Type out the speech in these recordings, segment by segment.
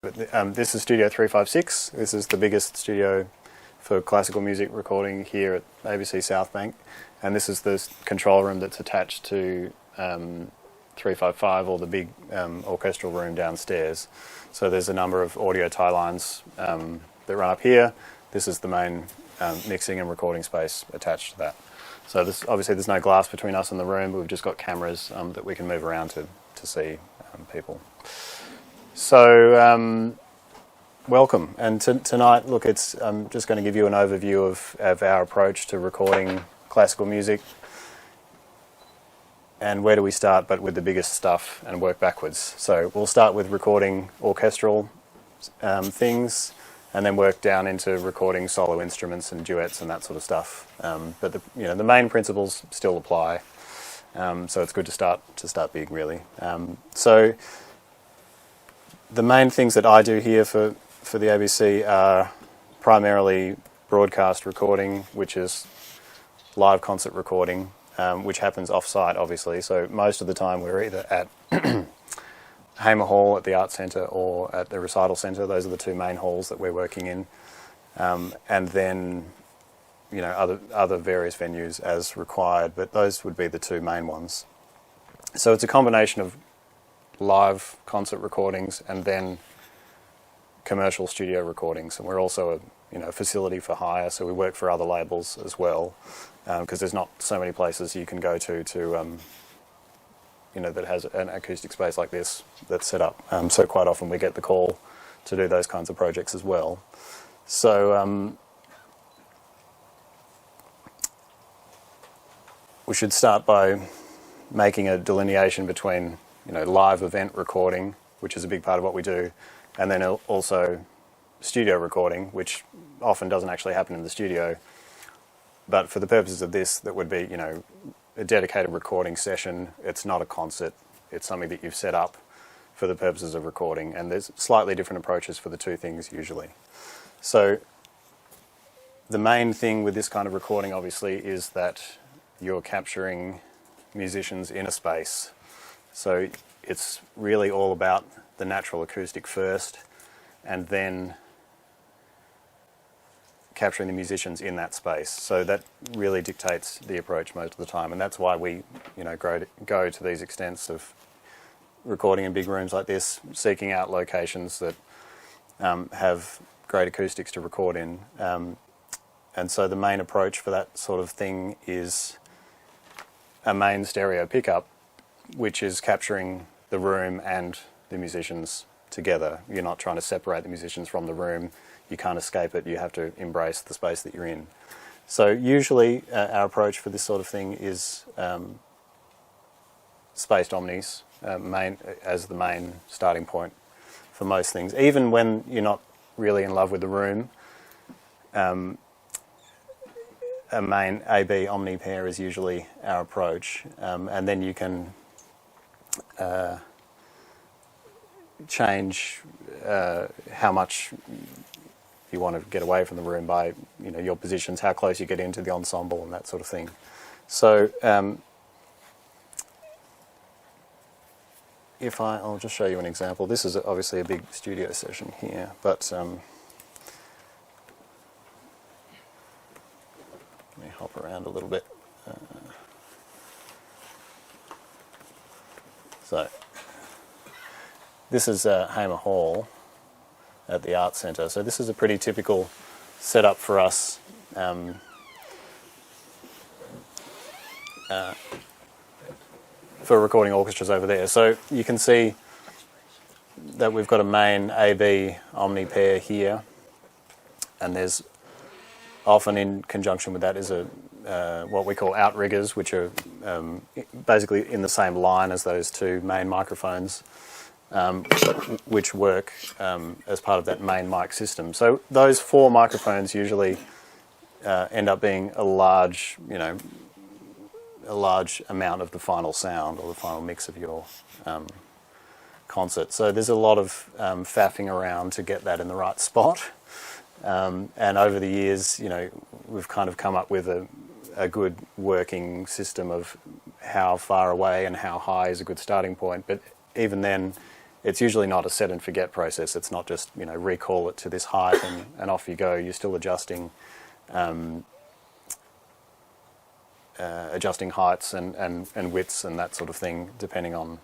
This is Studio 356. This is the biggest studio for classical music recording here at ABC Southbank, and this is the control room that's attached to 355, or the big orchestral room downstairs. So there's a number of audio tie lines that run up here. This is the main mixing and recording space attached to that. So obviously there's no glass between us and the room, but we've just got cameras that we can move around to see people. So welcome, and tonight, look, I'm just going to give you an overview of our approach to recording classical music, and where do we start but with the biggest stuff and work backwards. So we'll start with recording orchestral things, and then work down into recording solo instruments and duets and that sort of stuff. But the main principles still apply. So it's good to start big, really. So the main things that I do here for the ABC are primarily broadcast recording, which is live concert recording, which happens off-site, obviously. So most of the time we're either at Hamer Hall at the Arts Centre or at the Recital Centre. Those are the two main halls that we're working in. And then, other various venues as required, but those would be the two main ones. So it's a combination of live concert recordings and then commercial studio recordings. And we're also a facility for hire, so we work for other labels as well, because there's not so many places you can go to that has an acoustic space like this that's set up. So quite often we get the call to do those kinds of projects as well. So we should start by making a delineation between live event recording, which is a big part of what we do, and then also studio recording, which often doesn't actually happen in the studio. But for the purposes of this, that would be, a dedicated recording session. It's not a concert. It's something that you've set up for the purposes of recording, and there's slightly different approaches for the two things usually. So the main thing with this kind of recording, obviously, is that you're capturing musicians in a space. So it's really all about the natural acoustic first, and then capturing the musicians in that space. So that really dictates the approach most of the time, and that's why we, go to these extents of recording in big rooms like this, seeking out locations that have great acoustics to record in. And so the main approach for that sort of thing is a main stereo pickup, which is capturing the room and the musicians together. You're not trying to separate the musicians from the room. You can't escape it. You have to embrace the space that you're in. So usually our approach for this sort of thing is spaced omnis as the main starting point for most things. Even when you're not really in love with the room, a main AB omni pair is usually our approach, and then you can change how much you want to get away from the room by your positions, how close you get into the ensemble and that sort of thing. So I'll just show you an example. This is obviously a big studio session here, but let me hop around a little bit. So this is Hamer Hall at the Arts Centre. So this is a pretty typical setup for us for recording orchestras over there. So you can see that we've got a main AB omni pair here, and there's often in conjunction with that is what we call outriggers, which are basically in the same line as those two main microphones, which work as part of that main mic system. So those four microphones usually end up being a large amount of the final sound or the final mix of your concert. So there's a lot of faffing around to get that in the right spot. And over the years, we've kind of come up with a good working system of how far away and how high is a good starting point. But even then, it's usually not a set and forget process. It's not just, recall it to this height and off you go. You're still adjusting heights and widths and that sort of thing, depending on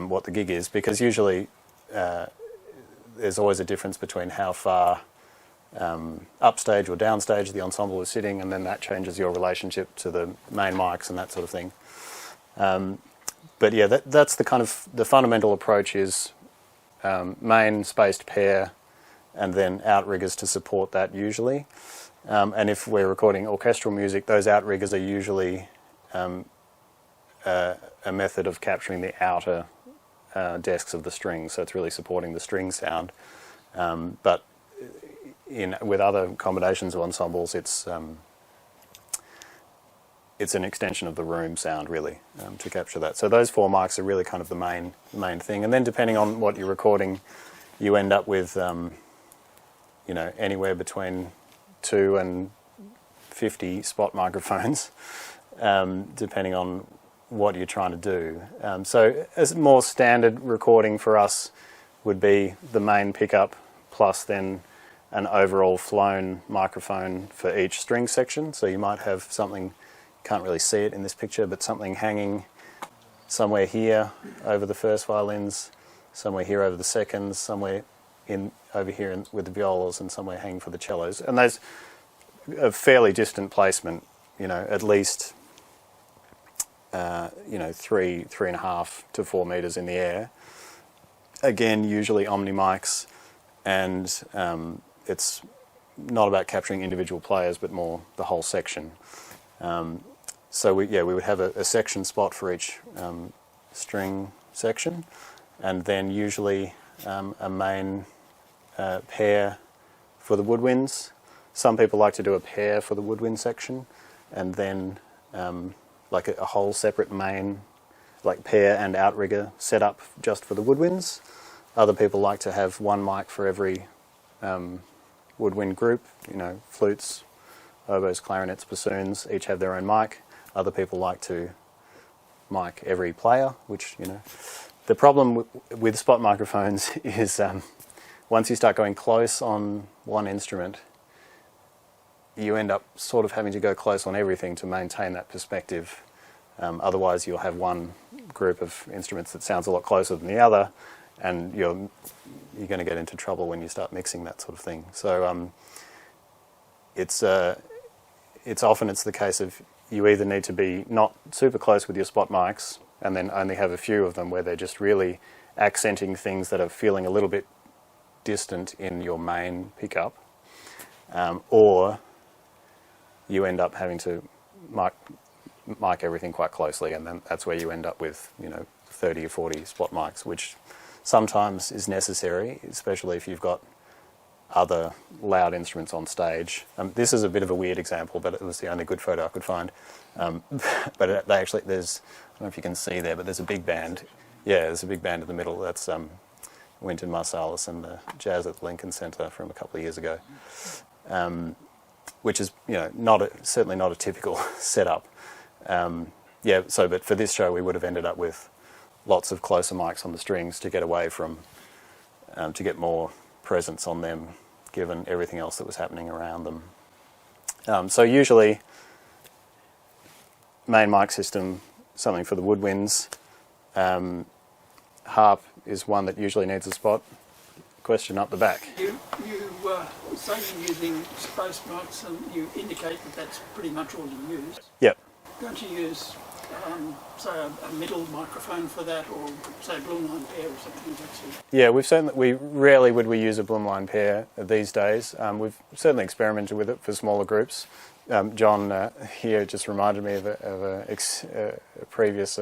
what the gig is, because usually there's always a difference between how far upstage or downstage the ensemble is sitting, and then that changes your relationship to the main mics and that sort of thing. But yeah, that's the kind of the fundamental approach is main spaced pair and then outriggers to support that usually. And if we're recording orchestral music, those outriggers are usually a method of capturing the outer desks of the strings, so it's really supporting the string sound. But with other combinations of ensembles, it's an extension of the room sound, really, to capture that. So those 4 mics are really kind of the main thing. And then depending on what you're recording, you end up with anywhere between 2 and 50 spot microphones, depending on what you're trying to do. So as more standard recording for us would be the main pickup plus then an overall flown microphone for each string section. So you might have something, can't really see it in this picture, but something hanging somewhere here over the first violins, somewhere here over the seconds, somewhere over here with the violas, and somewhere hanging for the cellos. And those a fairly distant placement, at least 3.5 to 4 meters in the air. Again, usually omni mics, and it's not about capturing individual players, but more the whole section. So we would have a section spot for each string section, and then usually a main pair for the woodwinds. Some people like to do a pair for the woodwind section, and then like a whole separate main, like pair and outrigger set up just for the woodwinds. Other people like to have one mic for every woodwind group, flutes, oboes, clarinets, bassoons, each have their own mic. Other people like to mic every player, which, The problem with spot microphones is once you start going close on one instrument, you end up sort of having to go close on everything to maintain that perspective. Otherwise, you'll have one group of instruments that sounds a lot closer than the other, and you're going to get into trouble when you start mixing that sort of thing. So it's often the case of you either need to be not super close with your spot mics and then only have a few of them where they're just really accenting things that are feeling a little bit distant in your main pickup, or you end up having to mic everything quite closely, and then that's where you end up with 30 or 40 spot mics, which sometimes is necessary, especially if you've got other loud instruments on stage. This is a bit of a weird example, but it was the only good photo I could find. But there's, I don't know if you can see there, but there's a big band. Yeah, there's a big band in the middle. That's Wynton Marsalis and the Jazz at the Lincoln Centre from a couple of years ago, which is certainly not a typical setup. But for this show we would have ended up with lots of closer mics on the strings to get away from, to get more presence on them, given everything else that was happening around them. So usually, main mic system, something for the woodwinds. Harp is one that usually needs a spot. Question up the back. You say you're using space mics, and you indicate that that's pretty much all you use. Yep. Don't you use, say, a middle microphone for that, or say a Blumlein pair or something like that? Yeah, we rarely would we use a Blumlein pair these days. We've certainly experimented with it for smaller groups. John here just reminded me of a previous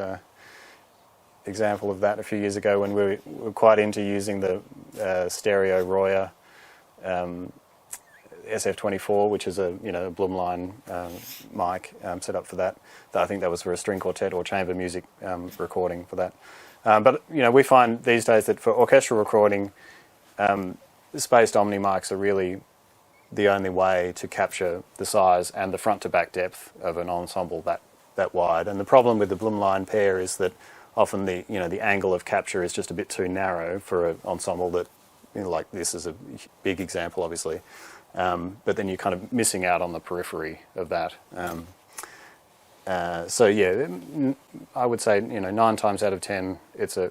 example of that a few years ago when we were quite into using the stereo Royer SF24, which is a Blumlein mic set up for that. I think that was for a string quartet or chamber music recording for that. But we find these days that for orchestral recording, spaced omni mics are really the only way to capture the size and the front to back depth of an ensemble that wide. And the problem with the Blumlein pair is that often the angle of capture is just a bit too narrow for an ensemble that, like this is a big example, obviously. But then you're kind of missing out on the periphery of that. So yeah, I would say 9 times out of 10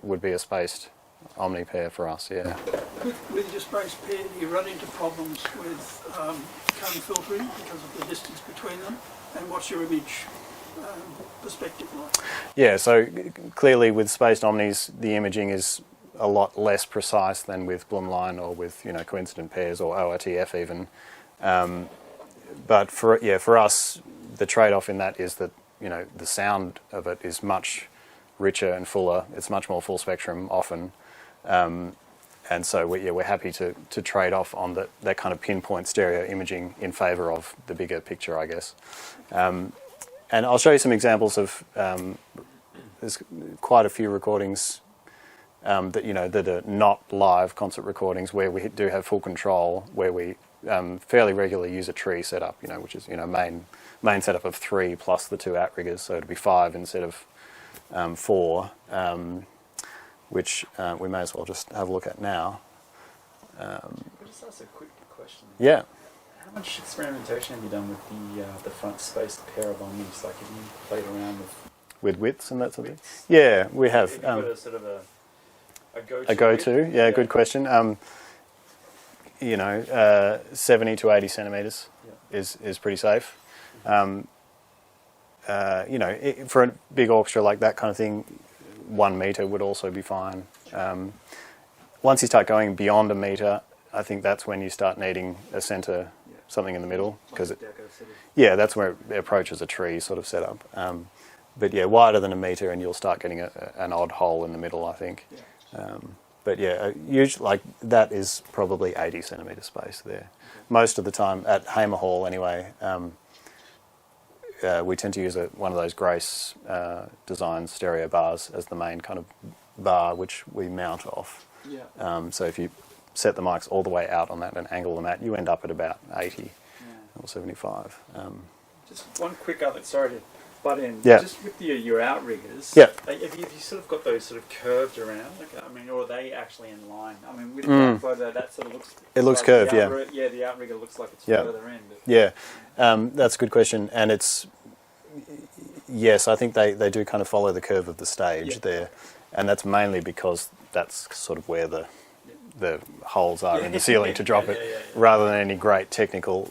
would be a spaced omni pair for us. Yeah. With your spaced pair, you run into problems with cone filtering because of the distance between them. And what's your image perspective like? Yeah. So clearly, with spaced omnis, the imaging is a lot less precise than with Blumlein or with coincident pairs or ORTF even. But for us, the trade-off in that is that the sound of it is much richer and fuller. It's much more full spectrum often, and so we're happy to trade off on that kind of pinpoint stereo imaging in favour of the bigger picture, I guess. And I'll show you some examples of. There's quite a few recordings that are not live concert recordings where we do have full control, where we fairly regularly use a tree setup, which is main setup of 3 plus the 2 outriggers, so it'll be 5 instead of 4, which we may as well just have a look at now. Can I just ask a quick question? Yeah. How much experimentation have you done with the front spaced pair of omnis? Like, have you played around with widths and that sort of thing? Yeah, we have. Have you got a sort of a go-to? A go-to? Yeah, good question. 70 to 80 centimetres is pretty safe. For a big orchestra like that kind of thing, 1 metre would also be fine. Once you start going beyond a metre, I think that's when you start needing a centre, something in the middle, because that's where it approaches a tree sort of setup. But yeah, wider than a metre, and you'll start getting an odd hole in the middle, I think. But yeah, usually like that is probably 80 centimetre space there. Most of the time at Hamer Hall, anyway. We tend to use one of those Grace design stereo bars as the main kind of bar which we mount off. So if you set the mics all the way out on that and angle them out, you end up at about 80 or 75. Just one quick other, sorry to butt in. Yeah. Just with your outriggers, Yeah. have you sort of got those sort of curved around? Or are they actually in line? With that photo, that sort of looks... It looks like curved, Yeah, the outrigger looks like it's further in. But Yeah, that's a good question. And yes, I think they do kind of follow the curve of the stage there. And that's mainly because that's sort of where the holes are in the ceiling to drop it, rather than any great technical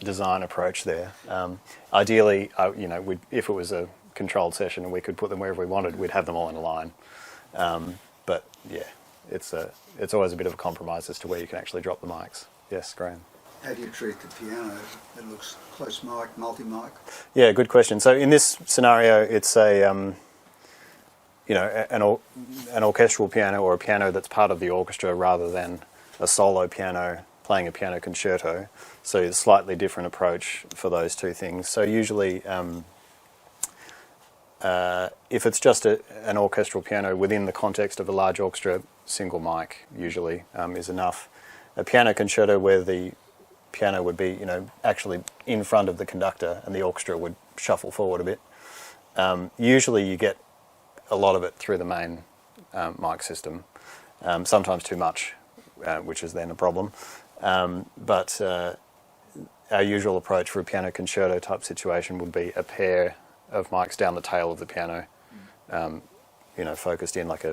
design approach there. Ideally, if it was a controlled session and we could put them wherever we wanted, we'd have them all in a line. But yeah, it's always a bit of a compromise as to where you can actually drop the mics. Yes, Graham. How do you treat the piano? It looks close mic, multi-mic. Yeah, good question. So in this scenario, it's an orchestral piano, or a piano that's part of the orchestra rather than a solo piano playing a piano concerto. So it's a slightly different approach for those two things. So usually if it's just an orchestral piano within the context of a large orchestra, single mic usually is enough. A piano concerto where the piano would be actually in front of the conductor and the orchestra would shuffle forward a bit. Usually you get a lot of it through the main mic system, sometimes too much, which is then a problem. But our usual approach for a piano concerto type situation would be a pair of mics down the tail of the piano, focused in like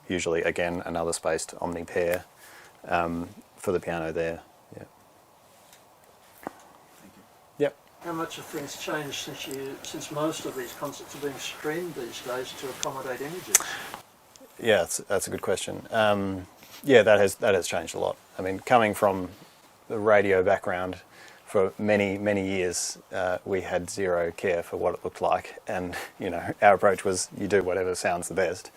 usually again another spaced omni pair for the piano there. Yeah. Thank you. Yep. How much have things changed since most of these concerts are being streamed these days to accommodate images? Yeah, that's a good question. That has changed a lot. I mean, coming from the radio background for many years, we had zero care for what it looked like, and our approach was you do whatever sounds the best.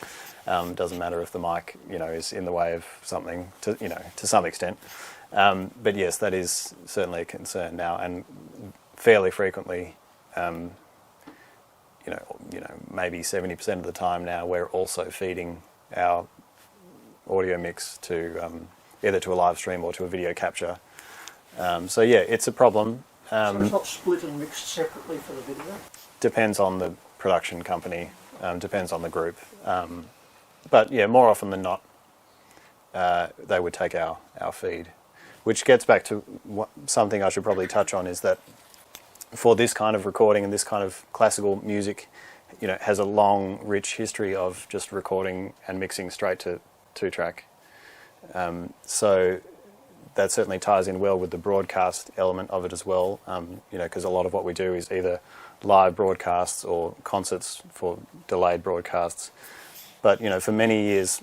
Doesn't matter if the mic is in the way of something to some extent. But yes, that is certainly a concern now, and fairly frequently, maybe 70% of the time now, we're also feeding our audio mix to either to a live stream or to a video capture. So yeah, it's a problem. So it's not split and mixed separately for the video? Depends on the production company. Depends on the group. But yeah, more often than not, they would take our feed. Which gets back to something I should probably touch on, is that for this kind of recording and this kind of classical music, has a long, rich history of just recording and mixing straight to 2-track. So that certainly ties in well with the broadcast element of it as well, because a lot of what we do is either live broadcasts or concerts for delayed broadcasts. But, for many years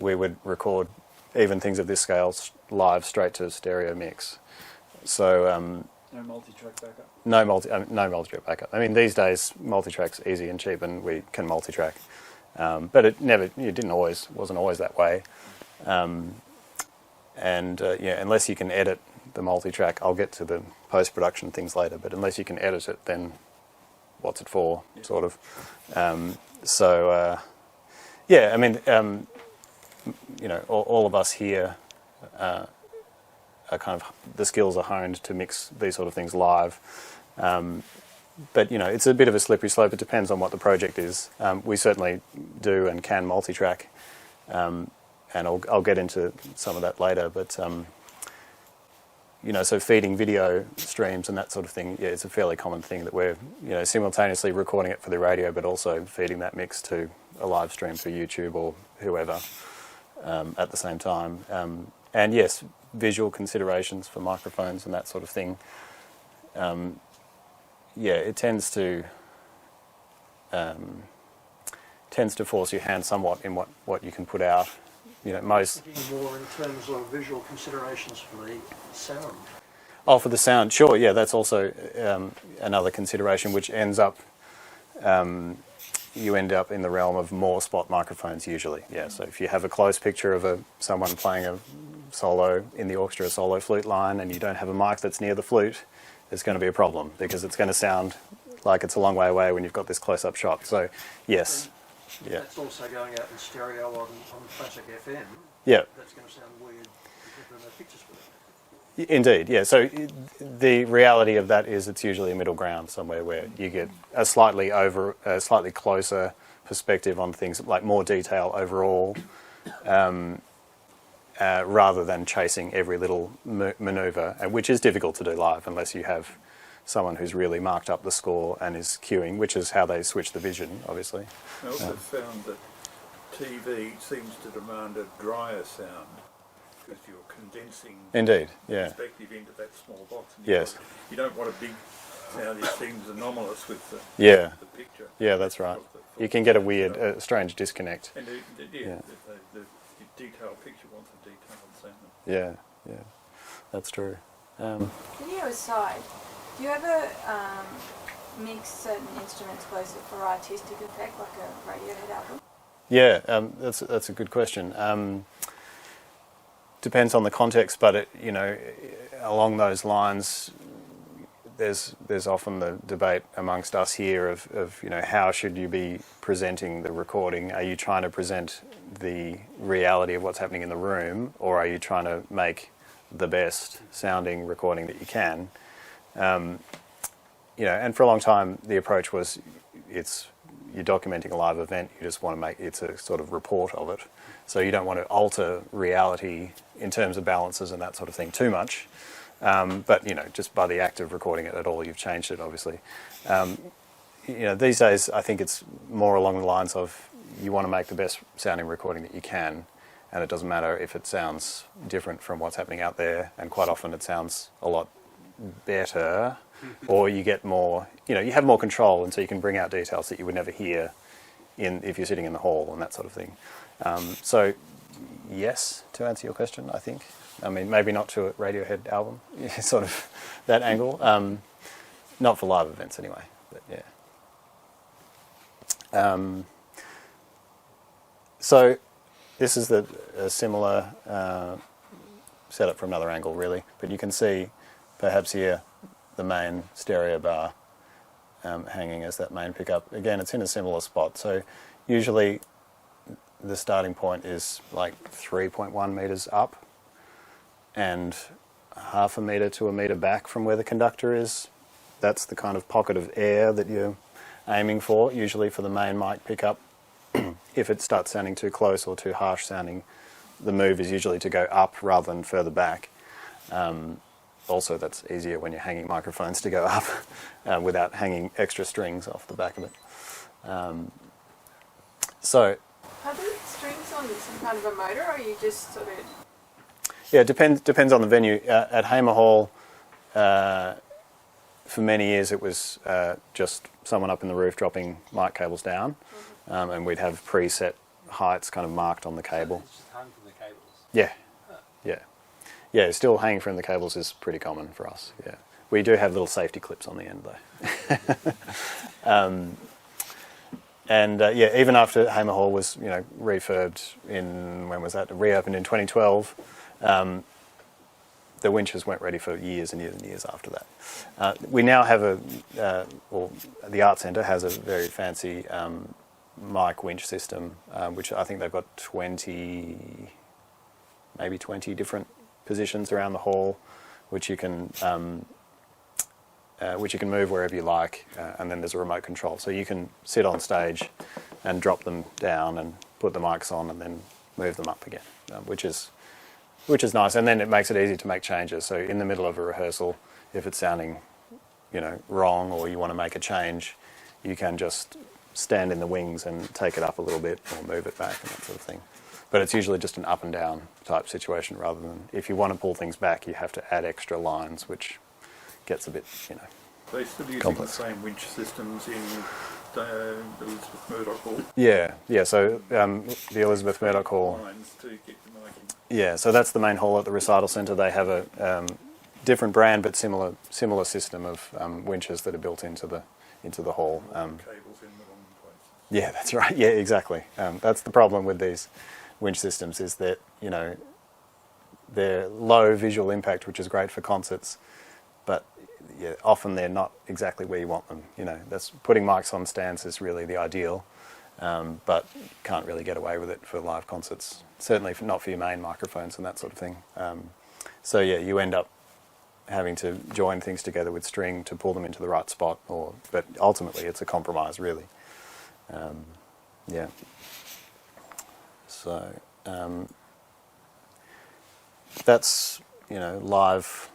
we would record even things of this scale live straight to stereo mix. So No multi-track backup? no multi-track backup. I mean, these days multi-track's easy and cheap and we can multi-track. But it wasn't always that way. Unless you can edit the multi-track, I'll get to the post-production things later, but unless you can edit it, then what's it for, sort of. All of us here are kind of, the skills are honed to mix these sort of things live. But, it's a bit of a slippery slope. It depends on what the project is. We certainly do and can multi-track, and I'll get into some of that later. But, so feeding video streams and that sort of thing, it's a fairly common thing that we're, simultaneously recording it for the radio, but also feeding that mix to a live stream for YouTube or whoever at the same time. And yes, visual considerations for microphones and that sort of thing. It tends to force your hand somewhat in what you can put out. Most. Thinking more in terms of visual considerations for the sound. Oh, for the sound, sure. Yeah, that's also another consideration, which ends up. You end up in the realm of more spot microphones usually. Yeah, so if you have a close picture of someone playing a solo in the orchestra, a solo flute line, and you don't have a mic that's near the flute, there's going to be a problem because it's going to sound like it's a long way away when you've got this close-up shot. So, yes. Yeah. That's also going out in stereo on classic FM. Yeah. That's going to sound weird because there are no pictures for that. Indeed, yeah. So the reality of that is it's usually a middle ground somewhere where you get a slightly closer perspective on things, like more detail overall, rather than chasing every little manoeuvre, which is difficult to do live unless you have someone who's really marked up the score and is cueing, which is how they switch the vision, obviously. I also found that TV seems to demand a drier sound because you're condensing Indeed, yeah. perspective into that small box. And Yes. You don't want a big sound that seems anomalous with the picture. Yeah, that's right. You can get a strange disconnect. And the detailed picture wants a detailed sound. Yeah, that's true. Video aside, do you ever mix certain instruments closer for artistic effect, like a Radiohead album? Yeah, that's a good question. Depends on the context, but along those lines, there's often the debate amongst us here of how should you be presenting the recording? Are you trying to present the reality of what's happening in the room, or are you trying to make the best sounding recording that you can? And for a long time the approach was you're documenting a live event, you just want to make it's a sort of report of it. So you don't want to alter reality in terms of balances and that sort of thing too much. But just by the act of recording it at all, you've changed it, obviously. These days I think it's more along the lines of you want to make the best sounding recording that you can, and it doesn't matter if it sounds different from what's happening out there, and quite often it sounds a lot better, or you get more, you have more control, and so you can bring out details that you would never hear if you're sitting in the hall and that sort of thing. So yes, to answer your question, I think. I mean, maybe not to a Radiohead album, sort of that angle. Not for live events anyway, but yeah. So this is a similar setup from another angle, really, but you can see perhaps here the main stereo bar hanging as that main pickup. Again, it's in a similar spot, so usually the starting point is like 3.1 metres up and half a metre to a metre back from where the conductor is. That's the kind of pocket of air that you're aiming for, usually for the main mic pickup. If it starts sounding too close or too harsh sounding, the move is usually to go up rather than further back. Also, that's easier when you're hanging microphones to go up without hanging extra strings off the back of it. So, Are the strings on some kind of a motor, or are you just sort of... yeah, it depends on the venue. At Hamer Hall, for many years it was just someone up in the roof dropping mic cables down, and we'd have preset heights kind of marked on the cable. It's just hung from the cables. Yeah, yeah. Yeah, still hanging from the cables is pretty common for us, yeah. We do have little safety clips on the end though. Yeah, even after Hamer Hall was, refurbed in, when was that? Reopened in 2012, the winches weren't ready for years and years and years after that. We now have the Art Centre has a very fancy mic winch system, which I think they've got maybe 20 different positions around the hall, which you can move wherever you like, and then there's a remote control. So you can sit on stage and drop them down and put the mics on and then move them up again, which is nice. And then it makes it easy to make changes. So in the middle of a rehearsal, if it's sounding, wrong, or you want to make a change, you can just stand in the wings and take it up a little bit or move it back and that sort of thing. But it's usually just an up and down type situation, rather than, if you want to pull things back, you have to add extra lines, which gets a bit, They still using complex. the same winch systems in the Elizabeth Murdoch Hall. Yeah. So the Elizabeth Murdoch Hall. Lines to get the mic in. Yeah, so that's the main hall at the recital centre. They have a different brand but similar system of winches that are built into the hall. Cables in the wrong place. Yeah, that's right. Yeah, exactly. That's the problem with these winch systems, is that they're low visual impact, which is great for concerts, but yeah, often they're not exactly where you want them. That's putting mics on stands is really the ideal, but you can't really get away with it for live concerts. Certainly not for your main microphones and that sort of thing. So yeah, you end up having to join things together with string to pull them into the right spot, but ultimately it's a compromise, really. Yeah. So that's live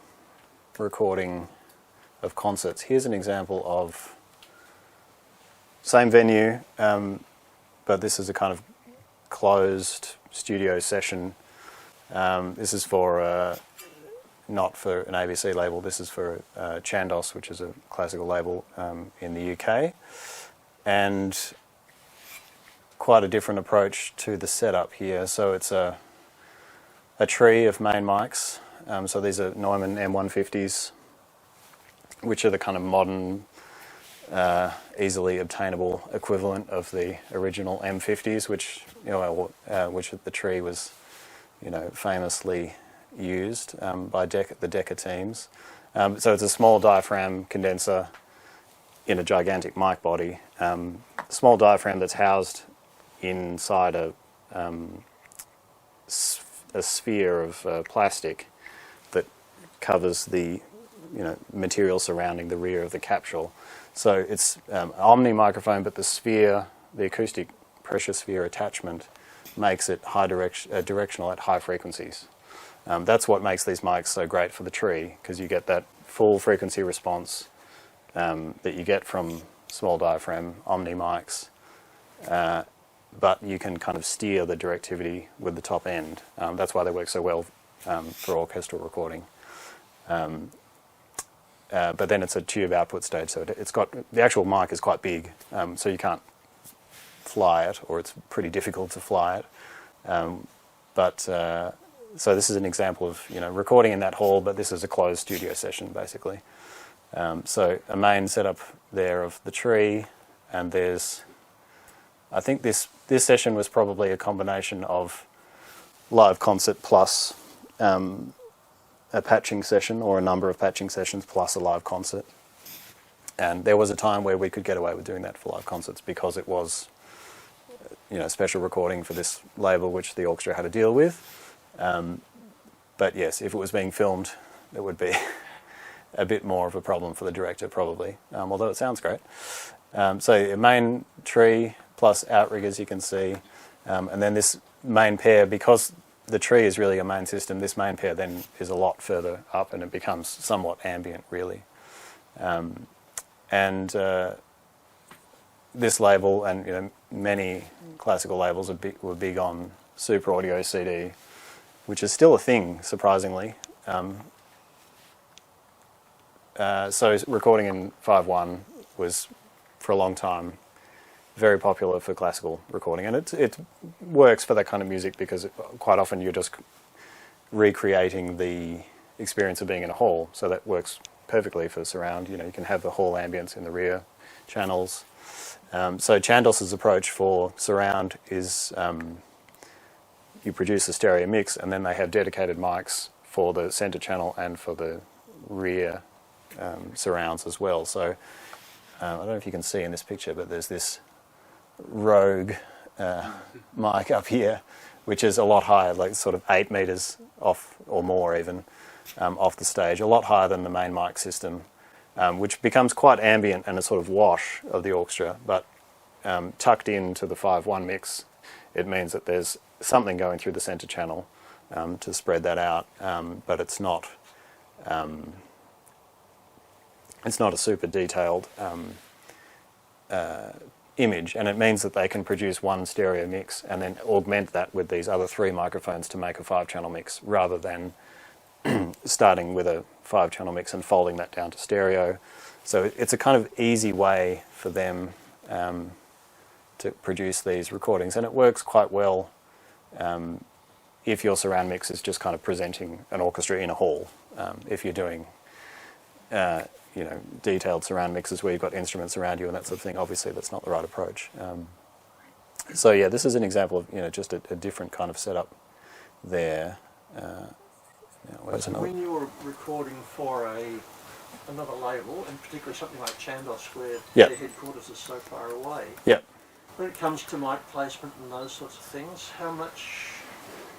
recording of concerts. Here's an example of same venue, but this is a kind of closed studio session. This is for not for an ABC label. This is for Chandos, which is a classical label in the UK, and quite a different approach to the setup here. So it's a tree of main mics. So these are Neumann M150s, which are the kind of modern, easily obtainable equivalent of the original M50s, which the tree was, famously used by the Decca teams. So it's a small diaphragm condenser in a gigantic mic body. Small diaphragm that's housed inside a sphere of plastic that covers the material surrounding the rear of the capsule. So it's omni microphone, but the acoustic pressure sphere attachment makes it directional at high frequencies. That's what makes these mics so great for the tree, because you get that full frequency response that you get from small diaphragm omni mics, but you can kind of steer the directivity with the top end. That's why they work so well for orchestral recording. But then it's a tube output stage, so the actual mic is quite big, so you can't fly it, or it's pretty difficult to fly it. So this is an example of recording in that hall, but this is a closed studio session basically. So a main setup there of the tree, and I think this session was probably a combination of live concert plus a patching session, or a number of patching sessions plus a live concert. And there was a time where we could get away with doing that for live concerts, because it was special recording for this label which the orchestra had to deal with. But yes, if it was being filmed, it would be a bit more of a problem for the director probably, although it sounds great. So a main tree plus outriggers you can see, and then this main pair, because the tree is really a main system, this main pair then is a lot further up and it becomes somewhat ambient really. And this label and many classical labels were big on Super Audio CD, which is still a thing, surprisingly. So recording in 5.1 was, for a long time, very popular for classical recording, and it works for that kind of music because quite often you're just recreating the experience of being in a hall, so that works perfectly for surround. You can have the hall ambience in the rear channels. So Chandos's approach for surround is you produce a stereo mix, and then they have dedicated mics for the center channel and for the rear surrounds as well. So I don't know if you can see in this picture, but there's this rogue mic up here, which is a lot higher, like sort of 8 meters off or more even off the stage, a lot higher than the main mic system, which becomes quite ambient and a sort of wash of the orchestra, but tucked into the 5.1 mix, it means that there's something going through the center channel to spread that out, but it's not a super detailed image, and it means that they can produce one stereo mix and then augment that with these other 3 microphones to make a 5-channel mix, rather than starting with a 5-channel mix and folding that down to stereo. So it's a kind of easy way for them to produce these recordings, and it works quite well if your surround mix is just kind of presenting an orchestra in a hall. If you're doing detailed surround mixes where you've got instruments around you and that sort of thing, obviously that's not the right approach. So yeah, this is an example of just a different kind of setup there. When you're recording for another label, and particularly something like Chandos, where their headquarters is so far away, when it comes to mic placement and those sorts of things, how much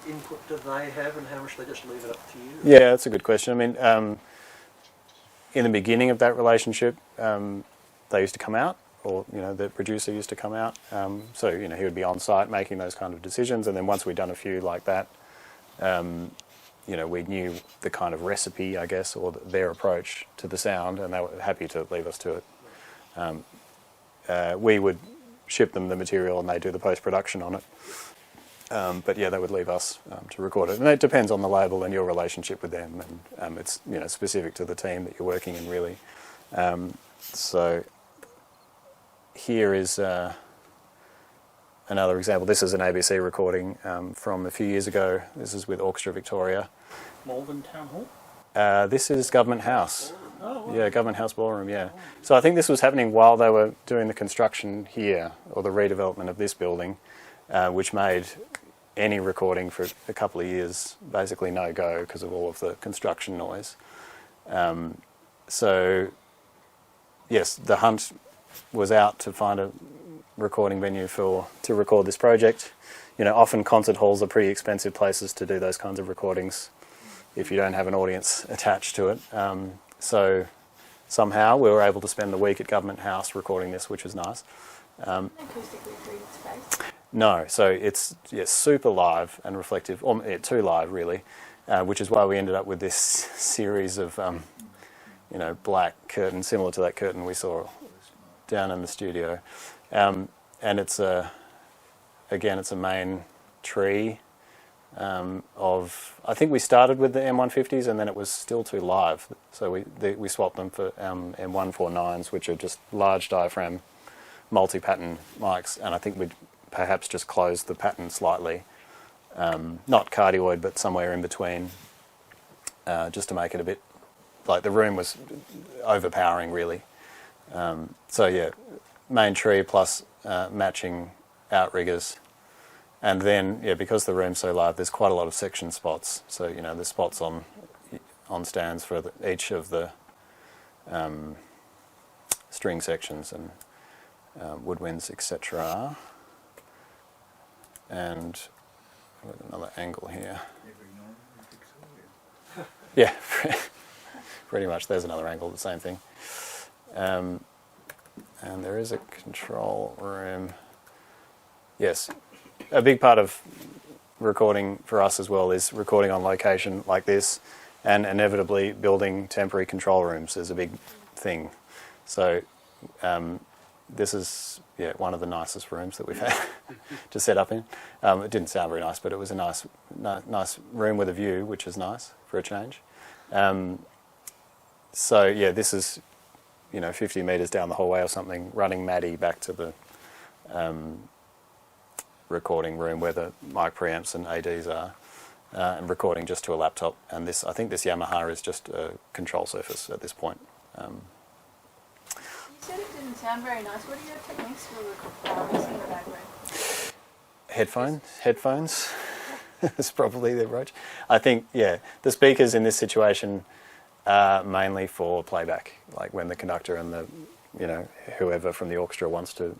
input do they have and how much they just leave it up to you? Yeah, that's a good question. I mean, in the beginning of that relationship, they used to come out, or the producer used to come out. So he would be on site making those kind of decisions, and then once we'd done a few like that, we knew the kind of recipe, I guess, or their approach to the sound, and they were happy to leave us to it. We would ship them the material, and they do the post-production on it. But yeah, they would leave us to record it, and it depends on the label and your relationship with them, and it's specific to the team that you're working in, really. So here is another example. This is an ABC recording from a few years ago. This is with Orchestra Victoria. Malvern Town Hall? This is Government House. Oh, wow. Yeah, Government House Ballroom, yeah. So I think this was happening while they were doing the construction here, or the redevelopment of this building, which made any recording for a couple of years basically no-go because of all of the construction noise. So, yes, the hunt was out to find a recording venue to record this project. Often concert halls are pretty expensive places to do those kinds of recordings if you don't have an audience attached to it. So somehow we were able to spend the week at Government House recording this, which was nice. Acoustically treated space. No, so it's super live and reflective, or too live really, which is why we ended up with this series of black curtains, similar to that curtain we saw down in the studio, and it's a main tree I think we started with the M150s and then it was still too live, so we swapped them for M149s, which are just large diaphragm multi-pattern mics, and I think we'd perhaps just closed the pattern slightly, not cardioid but somewhere in between, just to make it a bit like the room was overpowering really. So yeah, main tree plus matching outriggers, and then because the room's so live, there's quite a lot of section spots. So there's spots on stands for each of the string sections and woodwinds, etc. And I've got another angle here. Yeah, pretty much. There's another angle, the same thing. And there is a control room. Yes, a big part of recording for us as well is recording on location like this, and inevitably building temporary control rooms is a big thing. So this is one of the nicest rooms that we've had to set up in. It didn't sound very nice, but it was a nice room with a view, which is nice for a change. So yeah, this is 50 metres down the hallway or something, running Maddie back to the recording room where the mic preamps and ADs are, and recording just to a laptop. And I think this Yamaha is just a control surface at this point. You said it didn't sound very nice. What are your techniques for mixing the background? Headphones is probably the approach. I think, the speakers in this situation are mainly for playback, like when the conductor and the, whoever from the orchestra wants to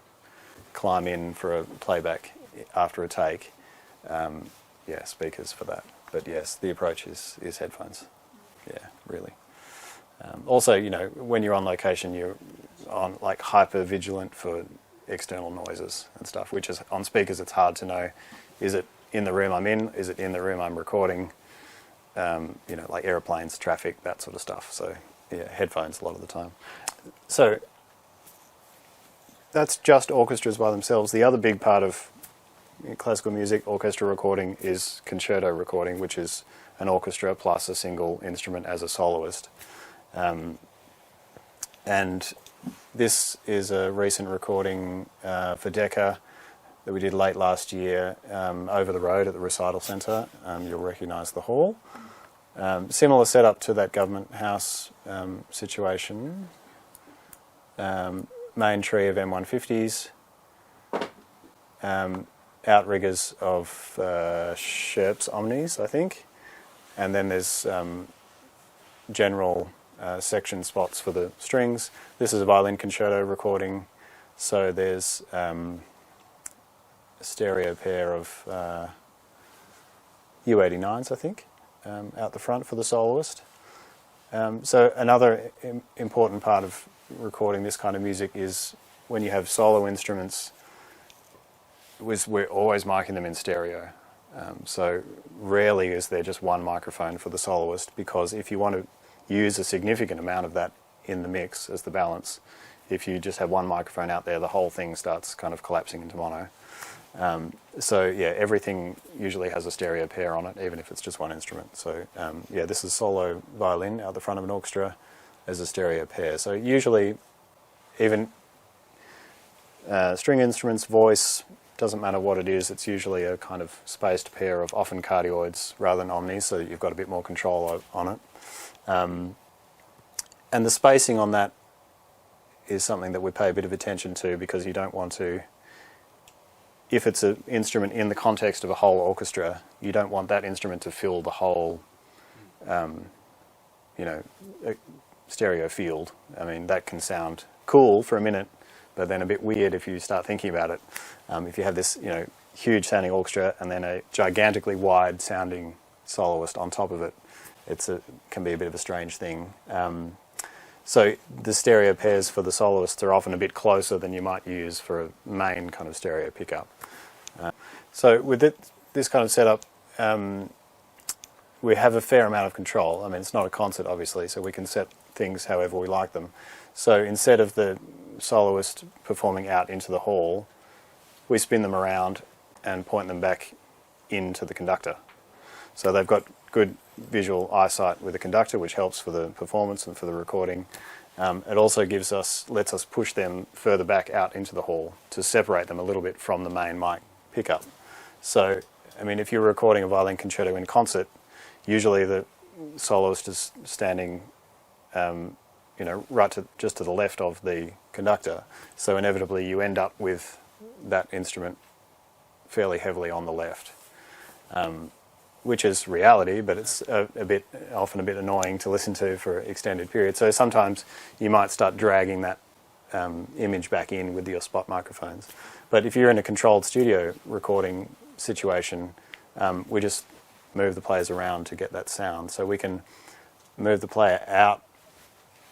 climb in for a playback after a take, speakers for that. But yes, the approach is headphones. Yeah, really. Also, when you're on location, you're on like hyper vigilant for external noises and stuff, which is on speakers. It's hard to know: is it in the room I'm in? Is it in the room I'm recording? Like airplanes, traffic, that sort of stuff. So yeah, headphones a lot of the time. So that's just orchestras by themselves. The other big part of classical music orchestra recording is concerto recording, which is an orchestra plus a single instrument as a soloist. And this is a recent recording for Decca that we did late last year over the road at the recital centre. You'll recognise the hall. Similar setup to that government house situation. Main tree of M150s. Outriggers of Sherps Omnis, I think. And then there's general section spots for the strings. This is a violin concerto recording, so there's a stereo pair of U89s, I think, out the front for the soloist. So another important part of recording this kind of music is when you have solo instruments, we're always miking them in stereo. So rarely is there just one microphone for the soloist, because if you want to use a significant amount of that in the mix as the balance, if you just have one microphone out there, the whole thing starts kind of collapsing into mono. So yeah, everything usually has a stereo pair on it, even if it's just one instrument. So this is solo violin out the front of an orchestra as a stereo pair. So usually even string instruments, voice, doesn't matter what it is, it's usually a kind of spaced pair of often cardioids rather than omnis, so that you've got a bit more control on it. And the spacing on that is something that we pay a bit of attention to, because you don't want to, if it's an instrument in the context of a whole orchestra, you don't want that instrument to fill the whole stereo field. I mean, that can sound cool for a minute, but then a bit weird if you start thinking about it. If you have this, huge sounding orchestra and then a gigantically wide sounding soloist on top of it, can be a bit of a strange thing. So the stereo pairs for the soloists are often a bit closer than you might use for a main kind of stereo pickup. So with this kind of setup, we have a fair amount of control. I mean, it's not a concert, obviously, so we can set things however we like them. So instead of the soloist performing out into the hall, we spin them around and point them back into the conductor. So they've got good visual eyesight with the conductor, which helps for the performance and for the recording. It also lets us push them further back out into the hall to separate them a little bit from the main mic pickup. So, I mean, if you're recording a violin concerto in concert, usually the soloist is standing, just to the left of the conductor. So inevitably you end up with that instrument fairly heavily on the left. Which is reality, but it's often a bit annoying to listen to for extended periods. So sometimes you might start dragging that image back in with your spot microphones. But if you're in a controlled studio recording situation, we just move the players around to get that sound. So we can move the player out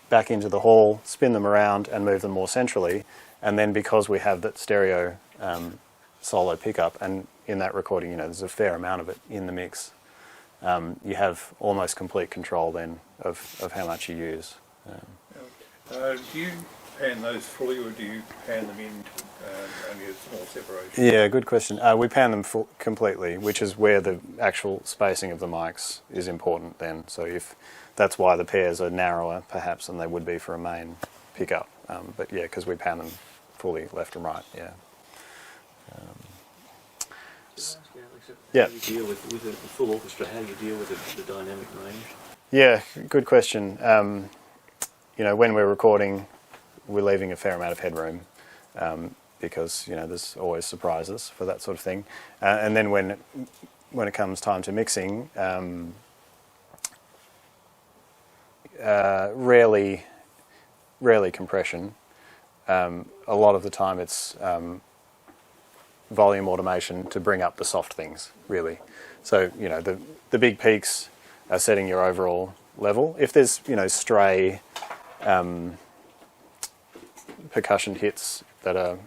back into the hall, spin them around and move them more centrally. And then because we have that stereo solo pickup, and in that recording, there's a fair amount of it in the mix, you have almost complete control then of how much you use. Do you pan those fully, or do you pan them in only a small separation? Yeah, good question. We pan them completely, which is where the actual spacing of the mics is important then. So that's why the pairs are narrower, perhaps, than they would be for a main pickup. But yeah, because we pan them fully left and right, yeah. Yeah. How do you deal with the full orchestra? How do you deal with the dynamic range? Yeah, good question. When we're recording, we're leaving a fair amount of headroom because there's always surprises for that sort of thing. And then when it comes time to mixing, rarely compression. A lot of the time it's volume automation to bring up the soft things, really. So, the big peaks are setting your overall level. If there's, stray percussion hits that are,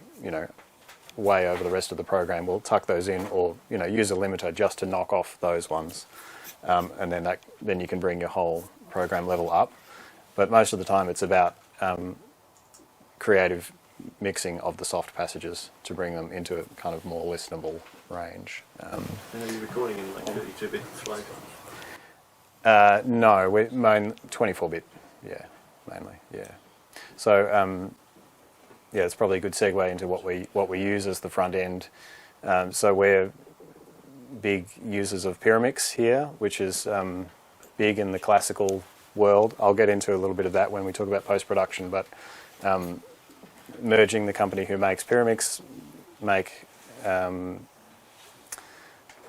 way over the rest of the program, we'll tuck those in, or, use a limiter just to knock off those ones. And then you can bring your whole program level up. But most of the time it's about creative mixing of the soft passages to bring them into a kind of more listenable range. And are you recording in like 32-bit flow? No, we're 24-bit, yeah, mainly, yeah. So, it's probably a good segue into what we use as the front end. So we're big users of Pyramix here, which is big in the classical world. I'll get into a little bit of that when we talk about post-production, but merging the company who makes Pyramix make a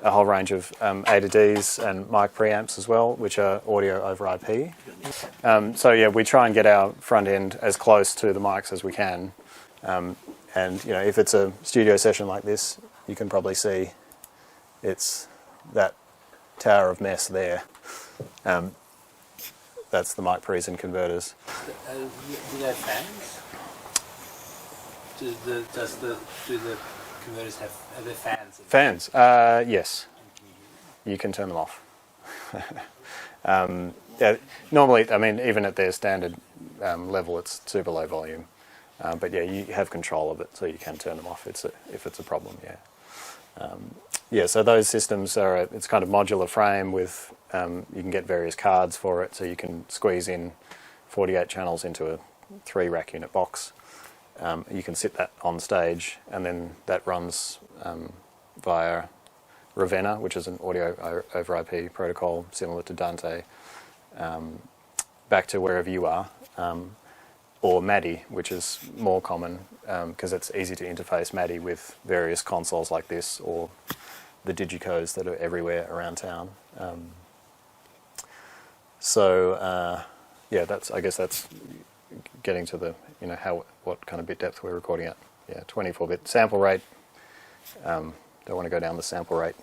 whole range of A to Ds and mic preamps as well, which are audio over IP. So yeah, we try and get our front end as close to the mics as we can. And if it's a studio session like this, you can probably see it's that tower of mess there. That's the mic pre's and converters. Do they have fans? Do the converters have their fans? Fans? Yes. You can turn them off. Normally, even at their standard level, it's super low volume. But yeah, you have control of it, so you can turn them off if it's a problem, yeah. So those systems it's kind of modular frame with, you can get various cards for it, so you can squeeze in 48 channels into a 3-rack unit box. You can sit that on stage, and then that runs via Ravenna, which is an audio over IP protocol similar to Dante, back to wherever you are, or MADI, which is more common because it's easy to interface MADI with various consoles like this, or the digicodes that are everywhere around town. I guess that's getting to the what kind of bit depth we're recording at. Yeah, 24-bit sample rate. Don't want to go down the sample rate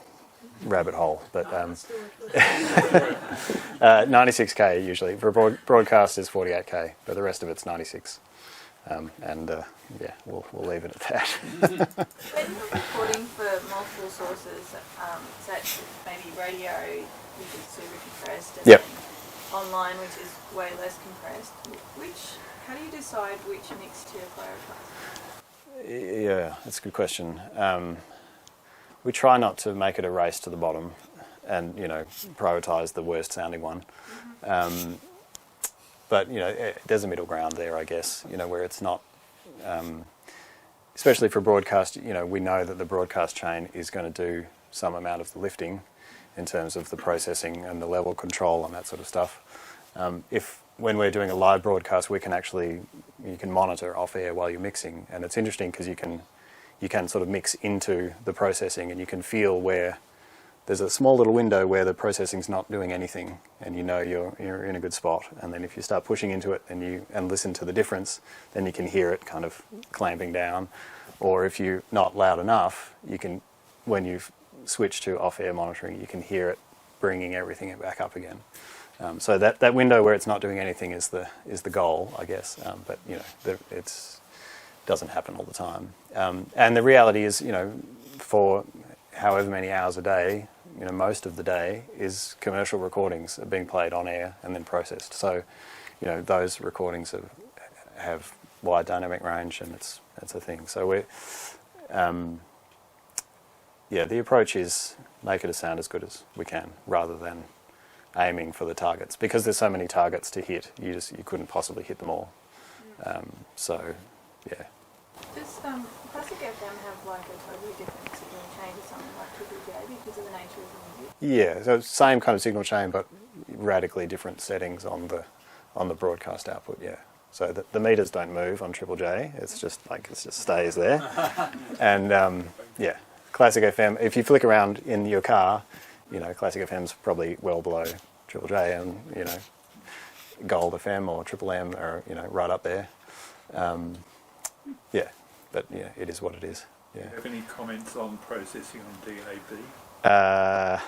rabbit hole, but 96K usually. For broadcast is 48K, but the rest of it's 96. We'll leave it at that. When you're recording for multiple sources, so maybe radio, which is super compressed, and yep. online, which is way less compressed, how do you decide which mix to prioritize? Yeah, that's a good question. We try not to make it a race to the bottom and, prioritise the worst sounding one. Mm-hmm. But, there's a middle ground there, I guess, where it's not, especially for broadcast, we know that the broadcast chain is going to do some amount of the lifting in terms of the processing and the level control and that sort of stuff. When we're doing a live broadcast, you can monitor off air while you're mixing, and it's interesting because you can sort of mix into the processing, and you can feel where there's a small little window where the processing's not doing anything, and you're in a good spot. And then if you start pushing into it and listen to the difference, then you can hear it kind of clamping down. Or if you're not loud enough, when you switch to off-air monitoring, you can hear it bringing everything back up again. So that window where it's not doing anything is the goal, I guess. But it doesn't happen all the time. And the reality is, for however many hours a day, most of the day is commercial recordings are being played on air and then processed. So, those recordings have wide dynamic range, and it's a thing. So the approach is make it a sound as good as we can, rather than aiming for the targets, because there's so many targets to hit. You couldn't possibly hit them all. So, yeah. Does Classic FM have like a totally different signal chain to something like Triple J because of the nature of the music? Yeah, so same kind of signal chain, but radically different settings on the broadcast output. Yeah. So the meters don't move on Triple J. It just stays there. And Classic FM. If you flick around in your car, Classic FM's probably well below Triple J, and Gold FM or Triple M are right up there. But it is what it is. Yeah. Do you have any comments on processing on DAB?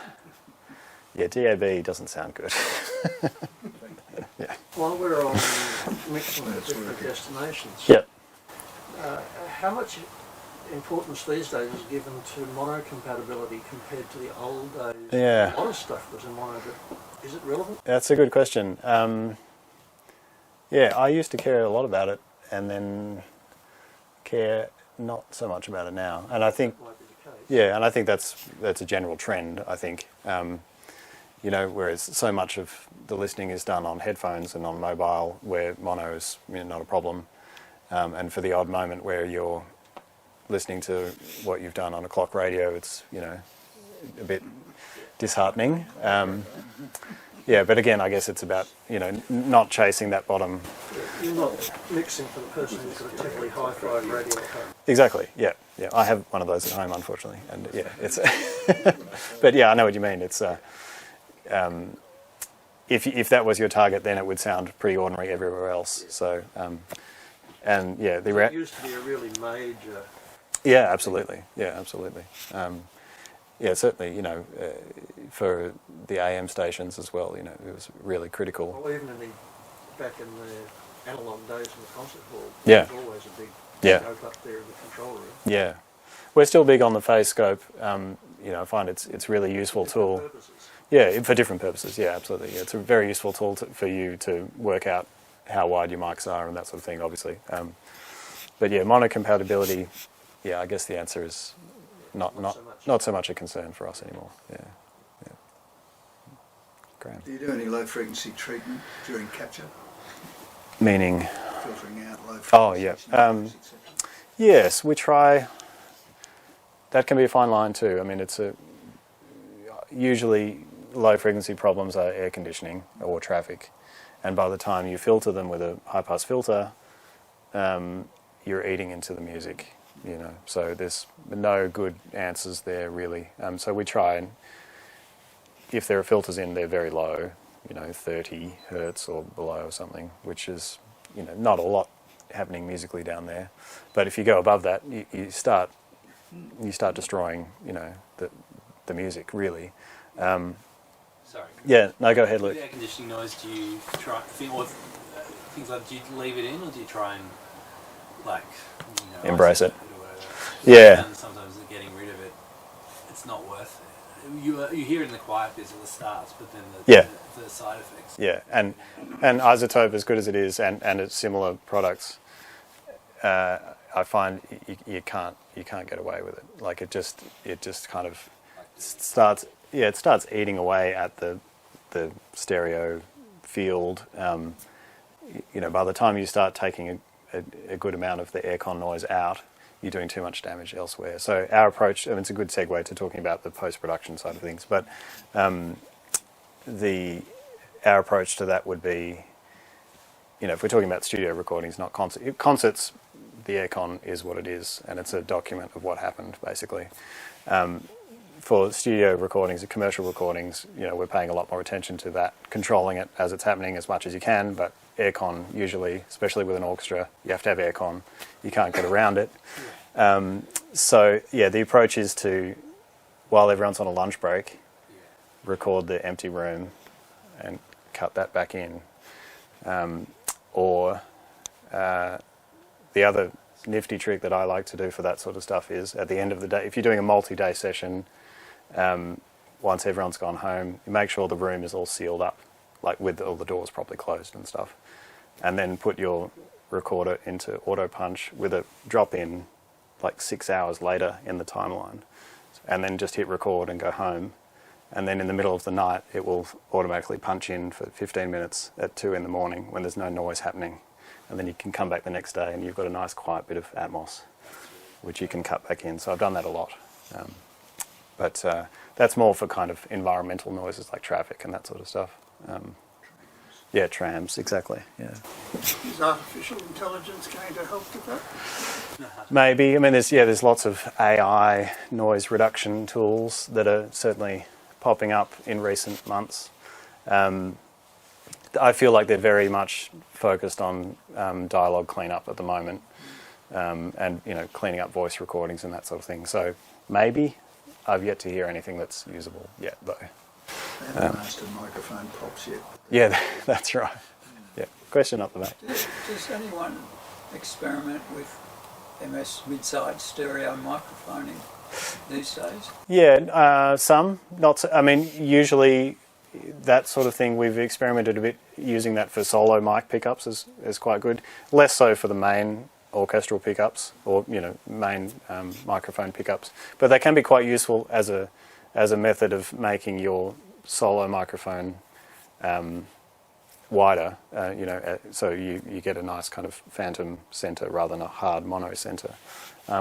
DAB doesn't sound good. Yeah. While we're on mixing with different destinations, Yep. how much importance these days is given to mono compatibility compared to the old days? Yeah. A lot of stuff was in mono, but is it relevant? That's a good question. I used to care a lot about it, and then care not so much about it now. And I think, Might be the case. and I think that's a general trend. I think, whereas so much of the listening is done on headphones and on mobile, where mono is not a problem, and for the odd moment where you're listening to what you've done on a clock radio, it's a bit disheartening. But again, I guess it's about not chasing that bottom. You're not mixing for the person who's got a terribly hi-fi radio at home. Exactly. Yeah. I have one of those at home, unfortunately, and it's. But I know what you mean. It's if that was your target, then it would sound pretty ordinary everywhere else. So, It used to be a really major. Yeah, absolutely. Yeah, absolutely. Certainly. For the AM stations as well, it was really critical. Well, even back in the analogue days in the concert hall, Yeah. there was always a big scope up there in the control room. Yeah, we're still big on the phase scope. I find it's really useful tool. Purposes. Yeah, for different purposes. Yeah, absolutely. Yeah, it's a very useful tool for you to work out how wide your mics are and that sort of thing, obviously. But mono compatibility. Yeah, I guess the answer is not so much a concern for us anymore. Yeah. Graham. Do you do any low frequency treatment during capture? Meaning? Filtering out low frequency. Oh, yeah. signals, etc.? Yes, we try. That can be a fine line too. I mean, usually low frequency problems are air conditioning or traffic, and by the time you filter them with a high pass filter, you're eating into the music. So there's no good answers there really. So we try, and if there are filters in, they're very low, 30 hertz or below or something, which is not a lot happening musically down there. But if you go above that, you start destroying the music really. Sorry. Yeah, no, go ahead, Luke. With air conditioning noise, do you try things like, do you leave it in, or do you try and Embrace it? Or whatever? Yeah. And sometimes getting rid of it, it's not worth it. You hear it in the quiet bits at the start, but then the side effects. Yeah, and Isotope, as good as it is, and its similar products, I find you can't get away with it. Like it just kind of starts. Yeah, it starts eating away at the stereo field. By the time you start taking a good amount of the aircon noise out, you're doing too much damage elsewhere. So our approach, it's a good segue to talking about the post-production side of things, but our approach to that would be, if we're talking about studio recordings, not concerts, the aircon is what it is, and it's a document of what happened, basically. For studio recordings, commercial recordings, we're paying a lot more attention to that, controlling it as it's happening as much as you can, but aircon usually, especially with an orchestra, you have to have aircon. You can't get around it. The approach is to, while everyone's on a lunch break, record the empty room and cut that back in. Or the other nifty trick that I like to do for that sort of stuff is at the end of the day, if you're doing a multi-day session, once everyone's gone home, you make sure the room is all sealed up, like with all the doors properly closed and stuff, and then put your recorder into auto punch with a drop in like 6 hours later in the timeline, and then just hit record and go home. And then in the middle of the night, it will automatically punch in for 15 minutes at 2 in the morning when there's no noise happening. And then you can come back the next day and you've got a nice quiet bit of atmos, which you can cut back in. So I've done that a lot. But that's more for kind of environmental noises like traffic and that sort of stuff. Yeah, trams, exactly. Yeah. Is artificial intelligence going to help with that? Maybe. I mean, there's lots of AI noise reduction tools that are certainly popping up in recent months. I feel like they're very much focused on dialogue cleanup at the moment, and cleaning up voice recordings and that sort of thing. So maybe. I've yet to hear anything that's usable yet, though. They haven't mastered microphone pops yet. Yeah, that's right. Yeah, question up the back. Does anyone experiment with MS mid-side stereo microphoning these days? Yeah, some. Not. I mean, usually that sort of thing we've experimented a bit using that for solo mic pickups is quite good. Less so for the main orchestral pickups or main microphone pickups, but they can be quite useful as a method of making your solo microphone wider. So you get a nice kind of phantom center rather than a hard mono center.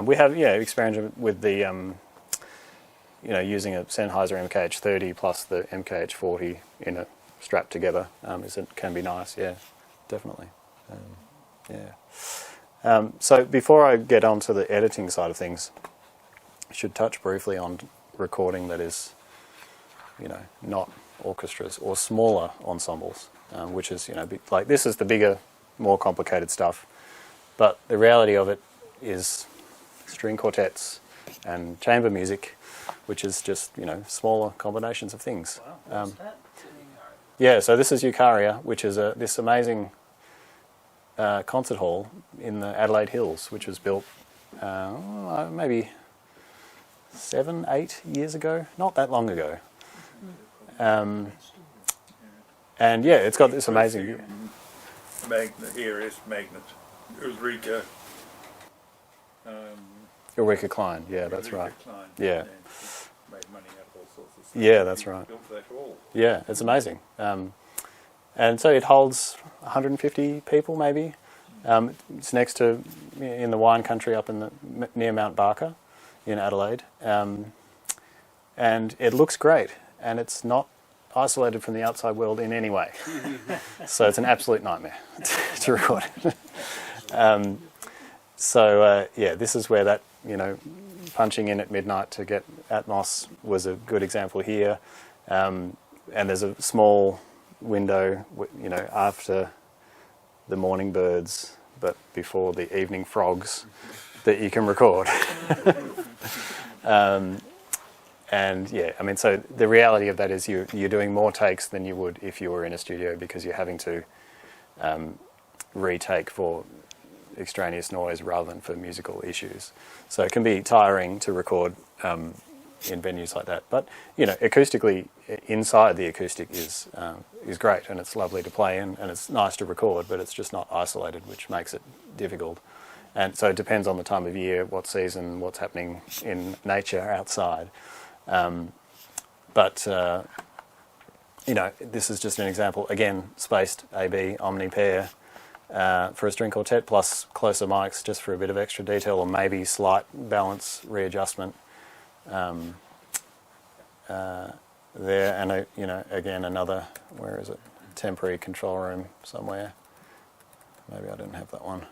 We have experimented with the using a Sennheiser MKH30 plus the MKH40 in a strap together. It can be nice. Yeah, definitely. So before I get on to the editing side of things, I should touch briefly on recording that is, not orchestras or smaller ensembles, which is, like this is the bigger, more complicated stuff. But the reality of it is string quartets and chamber music, which is just, smaller combinations of things. Wow, what's that? Yeah, so this is Eucharia, which is this amazing concert hall in the Adelaide Hills, which was built maybe 7-8 years ago, not that long ago. And yeah, it's got this amazing AES Magnet, Ulrika. Eureka Klein, yeah, that's Ulrika right. Klein, Yeah. and she made money out of all sorts of stuff. Yeah, that's She right. Built that hall. Yeah, it's amazing. And so it holds 150 people maybe. It's next to, in the wine country up near Mount Barker in Adelaide. And it looks great, and it's not isolated from the outside world in any way. So it's an absolute nightmare to record. This is where that, punching in at midnight to get Atmos was a good example here. And there's a small window, after the morning birds, but before the evening frogs, that you can record. So the reality of that is you're doing more takes than you would if you were in a studio, because you're having to retake for extraneous noise rather than for musical issues. So it can be tiring to record in venues like that. But acoustically, inside the acoustic is great, and it's lovely to play in, and it's nice to record, but it's just not isolated, which makes it difficult. And so it depends on the time of year, what season, what's happening in nature outside. This is just an example. Again, spaced AB omni pair for a string quartet, plus closer mics just for a bit of extra detail, or maybe slight balance readjustment. There, and again another, where is it? Temporary control room somewhere. Maybe I didn't have that one.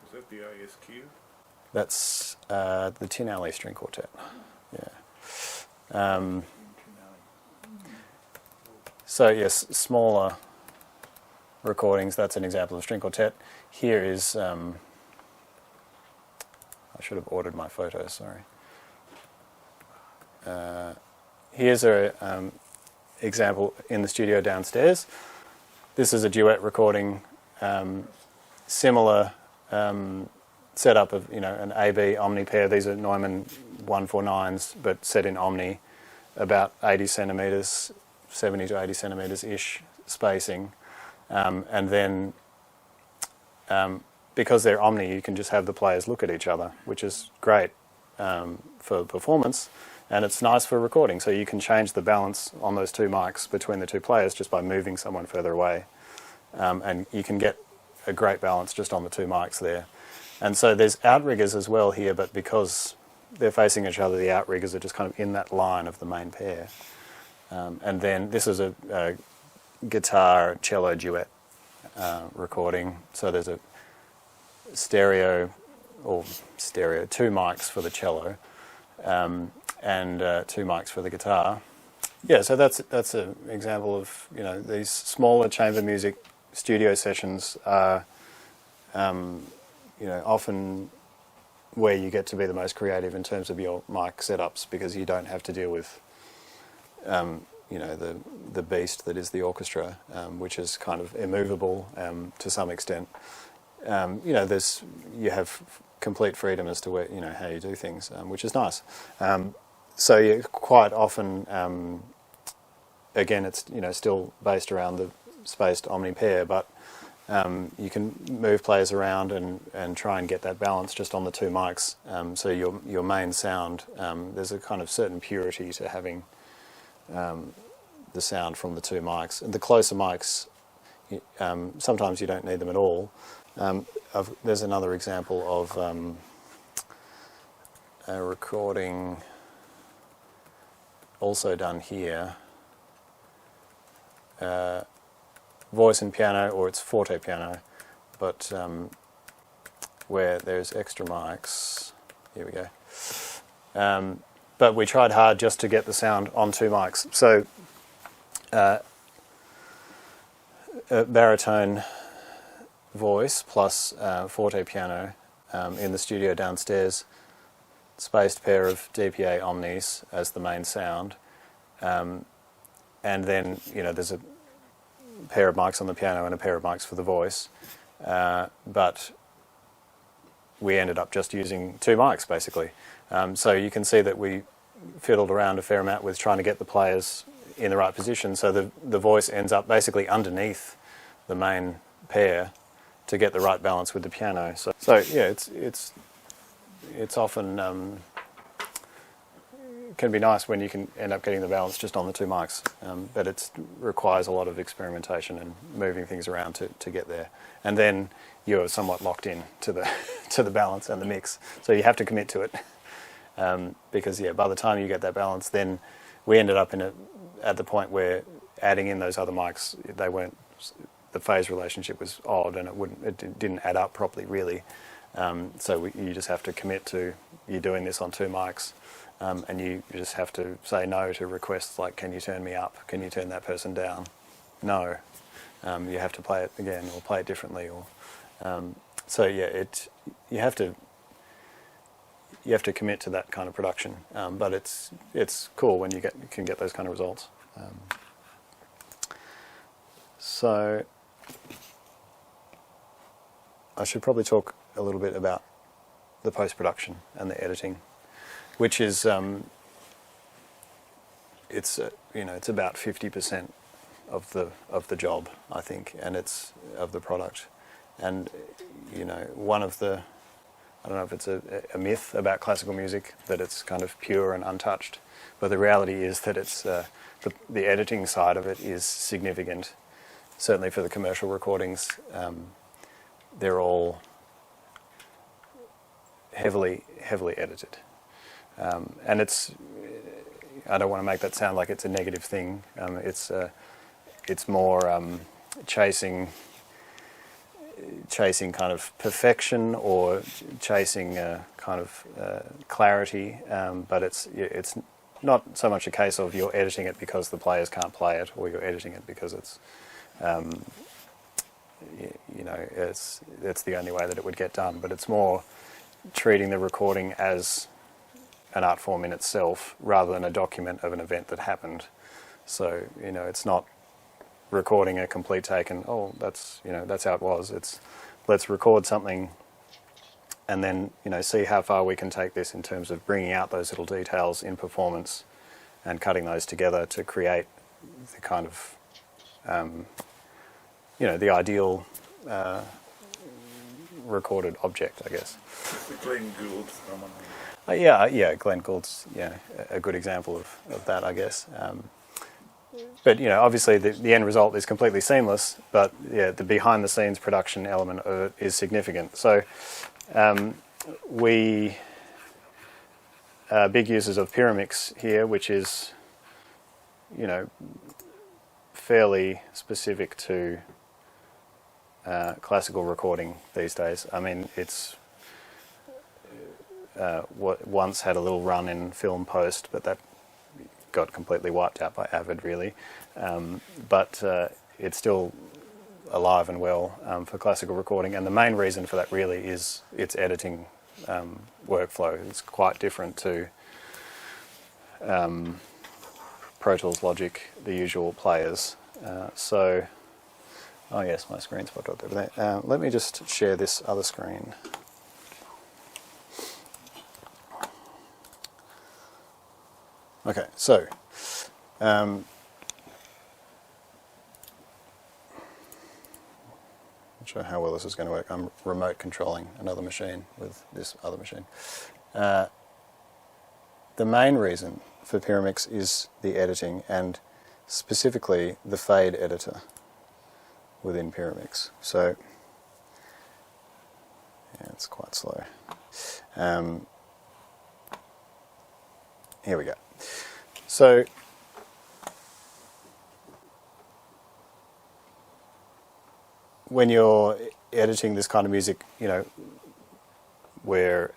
Is that the ASQ? That's the Tin Alley String Quartet. Yeah. So yes, smaller recordings. That's an example of string quartet. Here is. I should have ordered my photos. Sorry. Here's a example in the studio downstairs. This is a duet recording, similar setup of an AB omni pair. These are Neumann 149s, but set in omni, about 80 centimetres, 70 to 80 centimetres ish spacing, and then because they're omni, you can just have the players look at each other, which is great for performance, and it's nice for recording. So you can change the balance on those two mics between the two players just by moving someone further away, and you can get a great balance just on the two mics there. And so there's outriggers as well here, but because they're facing each other, the outriggers are just kind of in that line of the main pair. And then this is a guitar cello duet recording. So there's a stereo, two mics for the cello, and two mics for the guitar. Yeah, so that's an example of these smaller chamber music studio sessions are often where you get to be the most creative in terms of your mic setups, because you don't have to deal with the beast that is the orchestra, which is kind of immovable to some extent. You have complete freedom as to where how you do things, which is nice. So yeah, quite often, again, it's still based around the spaced omni pair, but you can move players around and try and get that balance just on the two mics. So your main sound, there's a kind of certain purity to having the sound from the two mics. And the closer mics, sometimes you don't need them at all. There's another example of a recording also done here. Voice and piano, or it's forte piano, but where there's extra mics. Here we go. But we tried hard just to get the sound on two mics. So baritone voice plus forte piano in the studio downstairs, spaced pair of DPA omnis as the main sound, and then there's a pair of mics on the piano and a pair of mics for the voice, but we ended up just using two mics basically. So you can see that we fiddled around a fair amount with trying to get the players in the right position, so the voice ends up basically underneath the main pair to get the right balance with the piano. So yeah, it's often can be nice when you can end up getting the balance just on the two mics, but it requires a lot of experimentation and moving things around to get there. And then you're somewhat locked in to the to the balance and the mix, so you have to commit to it, because by the time you get that balance, then we ended up at the point where adding in those other mics, the phase relationship was odd, and it didn't add up properly really. So you just have to commit to you're doing this on two mics. And you just have to say no to requests like, can you turn me up? Can you turn that person down? No. You have to play it again or play it differently. So yeah, you have to commit to that kind of production. But it's cool when you can get those kind of results. So I should probably talk a little bit about the post-production and the editing, which is it's about 50% of the job, I think, and it's of the product. And one of the, I don't know if it's a myth about classical music that it's kind of pure and untouched, but the reality is that it's the editing side of it is significant. Certainly for the commercial recordings, they're all heavily edited. And I don't want to make that sound like it's a negative thing. It's more chasing kind of perfection or chasing kind of clarity. But it's not so much a case of you're editing it because the players can't play it, or you're editing it because it's it's the only way that it would get done. But it's more treating the recording as an art form in itself rather than a document of an event that happened. So, it's not recording a complete take and, that's how it was. It's let's record something and then, see how far we can take this in terms of bringing out those little details in performance and cutting those together to create the kind of, the ideal recorded object, I guess. The Glenn Gould phenomenon. Yeah, Glenn Gould's a good example of that, I guess. But obviously the end result is completely seamless, but the behind-the-scenes production element of it is significant. So we are big users of Pyramix here, which is fairly specific to classical recording these days. I mean, it's what once had a little run in film post, but that got completely wiped out by Avid, really. But it's still alive and well for classical recording, and the main reason for that really is its editing workflow. It's quite different to Pro Tools, Logic, the usual players. Oh yes, my screen's popped up over there. Let me just share this other screen. Okay, so not sure how well this is going to work. I'm remote controlling another machine with this other machine. The main reason for Pyramix is the editing, and specifically the fade editor within Pyramix. So it's quite slow. Here we go. So when you're editing this kind of music, we're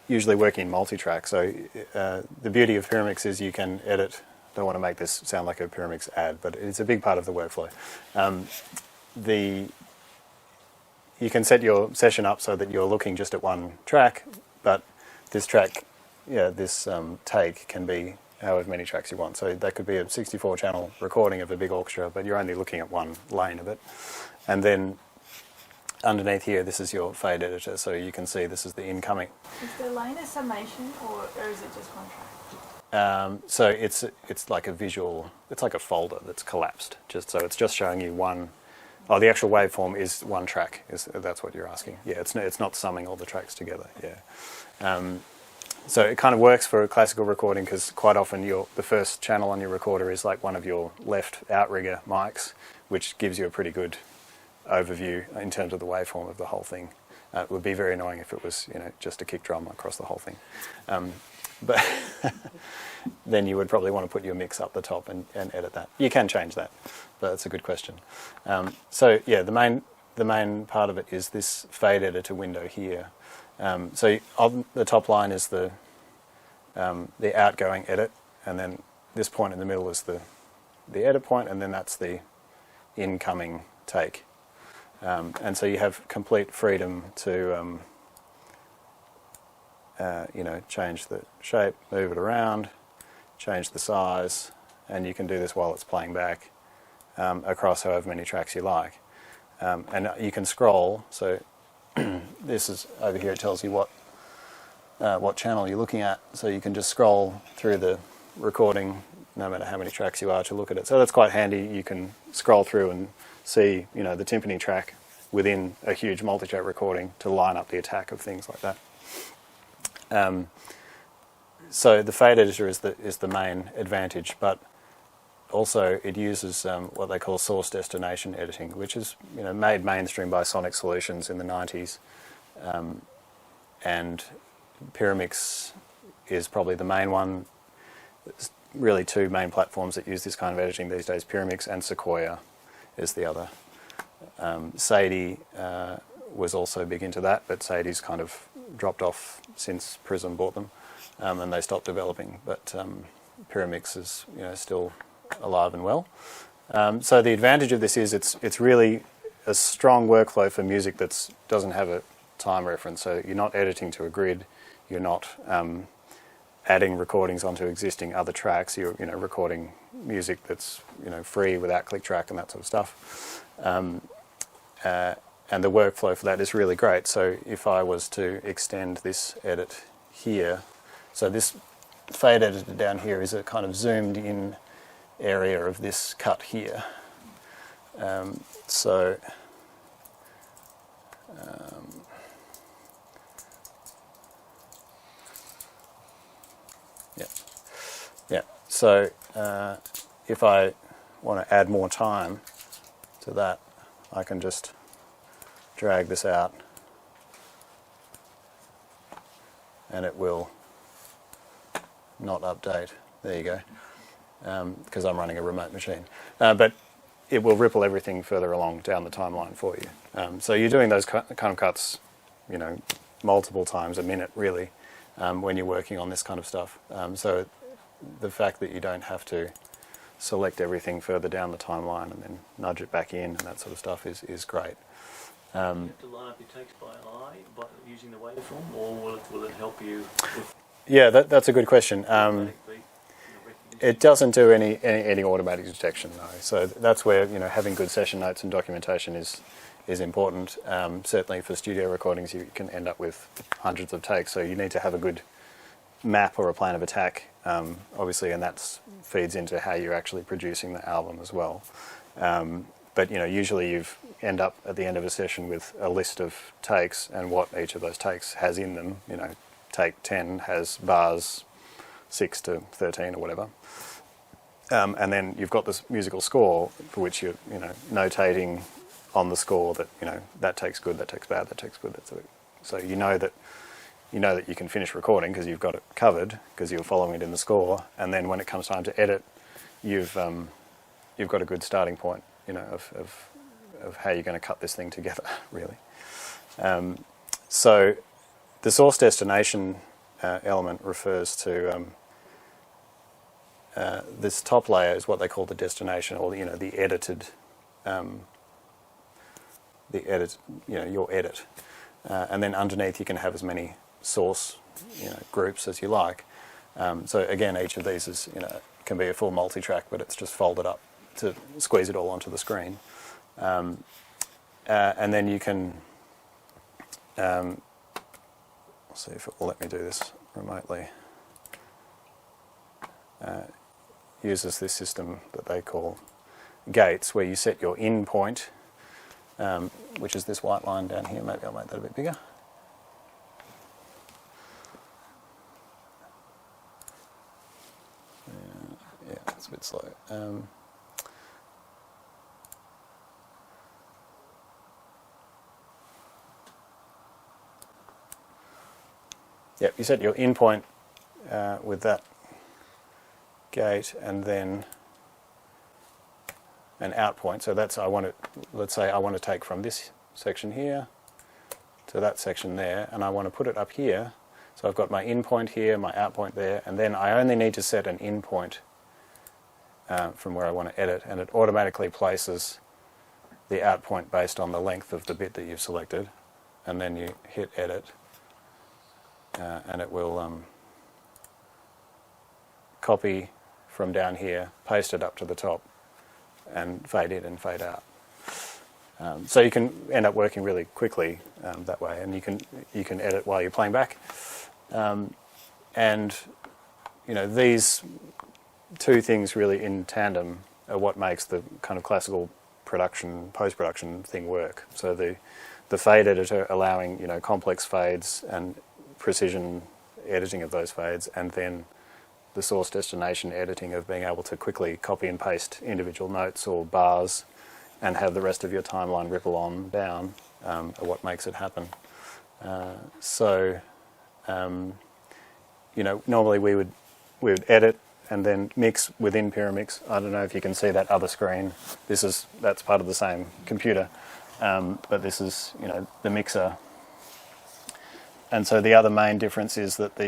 usually working in multi-track. So the beauty of Pyramix is you can edit. I don't want to make this sound like a Pyramix ad, but it's a big part of the workflow. You can set your session up so that you're looking just at one track, but this track, this take can be however many tracks you want. So that could be a 64-channel recording of a big orchestra, but you're only looking at one lane of it. And then underneath here, this is your fade editor, so you can see this is the incoming. Is the lane a summation, or is it just one track? So it's like a visual, it's like a folder that's collapsed, so it's just showing you one. Oh, the actual waveform is one track. That's what you're asking? Yeah, it's not summing all the tracks together. Yeah. So it kind of works for a classical recording because quite often the first channel on your recorder is like one of your left outrigger mics, which gives you a pretty good overview in terms of the waveform of the whole thing. It would be very annoying if it was just a kick drum across the whole thing. But then you would probably want to put your mix up the top and edit that. You can change that, but it's a good question. So yeah, the main part of it is this fade editor window here. So on the top line is the outgoing edit, and then this point in the middle is the edit point, and then that's the incoming take. And so you have complete freedom to change the shape, move it around, change the size, and you can do this while it's playing back across however many tracks you like. And you can scroll, so this is over here, it tells you what channel you're looking at, so you can just scroll through the recording no matter how many tracks you are to look at it. So that's quite handy. You can scroll through and see the timpani track within a huge multi-track recording to line up the attack of things like that. So the fade editor is the main advantage, but also it uses what they call source destination editing, which is made mainstream by Sonic Solutions in the 90s, and Pyramix is probably the main one. There's really two main platforms that use this kind of editing these days: Pyramix and Sequoia is the other. Sadie was also big into that, but Sadie's kind of dropped off since Prism bought them, and they stopped developing. But Pyramix is still alive and well. So the advantage of this is it's really a strong workflow for music that doesn't have a time reference. So you're not editing to a grid. You're not adding recordings onto existing other tracks. You're recording music that's free without click track and that sort of stuff. And the workflow for that is really great. So if I was to extend this edit here, so this fade editor down here is a kind of zoomed in area of this cut here. So if I want to add more time to that, I can just drag this out and it will not update. There you go, because I'm running a remote machine. But it will ripple everything further along down the timeline for you. So you're doing those kind of cuts, multiple times a minute, really, when you're working on this kind of stuff. So the fact that you don't have to select everything further down the timeline and then nudge it back in and that sort of stuff is great. Do you have to line up your takes by eye, by using the waveform, or will it help you with... Yeah, that's a good question. It doesn't do any automatic detection, though. So that's where having good session notes and documentation is important. Certainly for studio recordings, you can end up with hundreds of takes, so you need to have a good map or a plan of attack, obviously, and that feeds into how you're actually producing the album as well. But usually you end up at the end of a session with a list of takes and what each of those takes has in them. Take 10 has bars 6 to 13 or whatever. And then you've got this musical score for which you're notating on the score that that take's good, that take's bad, that take's good. So you know that you can finish recording because you've got it covered because you're following it in the score. And then when it comes time to edit, you've got a good starting point, of how you're going to cut this thing together, really. So the source destination element refers to this top layer is what they call the destination, or the edited, your edit, and then underneath you can have as many source groups as you like. So again, each of these is can be a full multi-track, but it's just folded up to squeeze it all onto the screen, and then you can see if it will let me do this remotely. Uses this system that they call gates, where you set your in point, which is this white line down here. Maybe I'll make that a bit bigger. Yeah, it's a bit slow. Yep, you set your in point with that gate, and then an out point. So that's let's say I want to take from this section here to that section there, and I want to put it up here. So I've got my in point here, my out point there, and then I only need to set an in point from where I want to edit, and it automatically places the out point based on the length of the bit that you've selected, and then you hit edit, and it will copy from down here, paste it up to the top, and fade in and fade out. So you can end up working really quickly that way, and you can edit while you're playing back. And these two things really in tandem are what makes the kind of classical production, post-production thing work. So the fade editor allowing complex fades and precision editing of those fades, and then the source destination editing of being able to quickly copy and paste individual notes or bars and have the rest of your timeline ripple on down are what makes it happen. Normally we would edit and then mix within Pyramix. I don't know if you can see that other screen. That's part of the same computer, but this is the mixer. And so the other main difference is that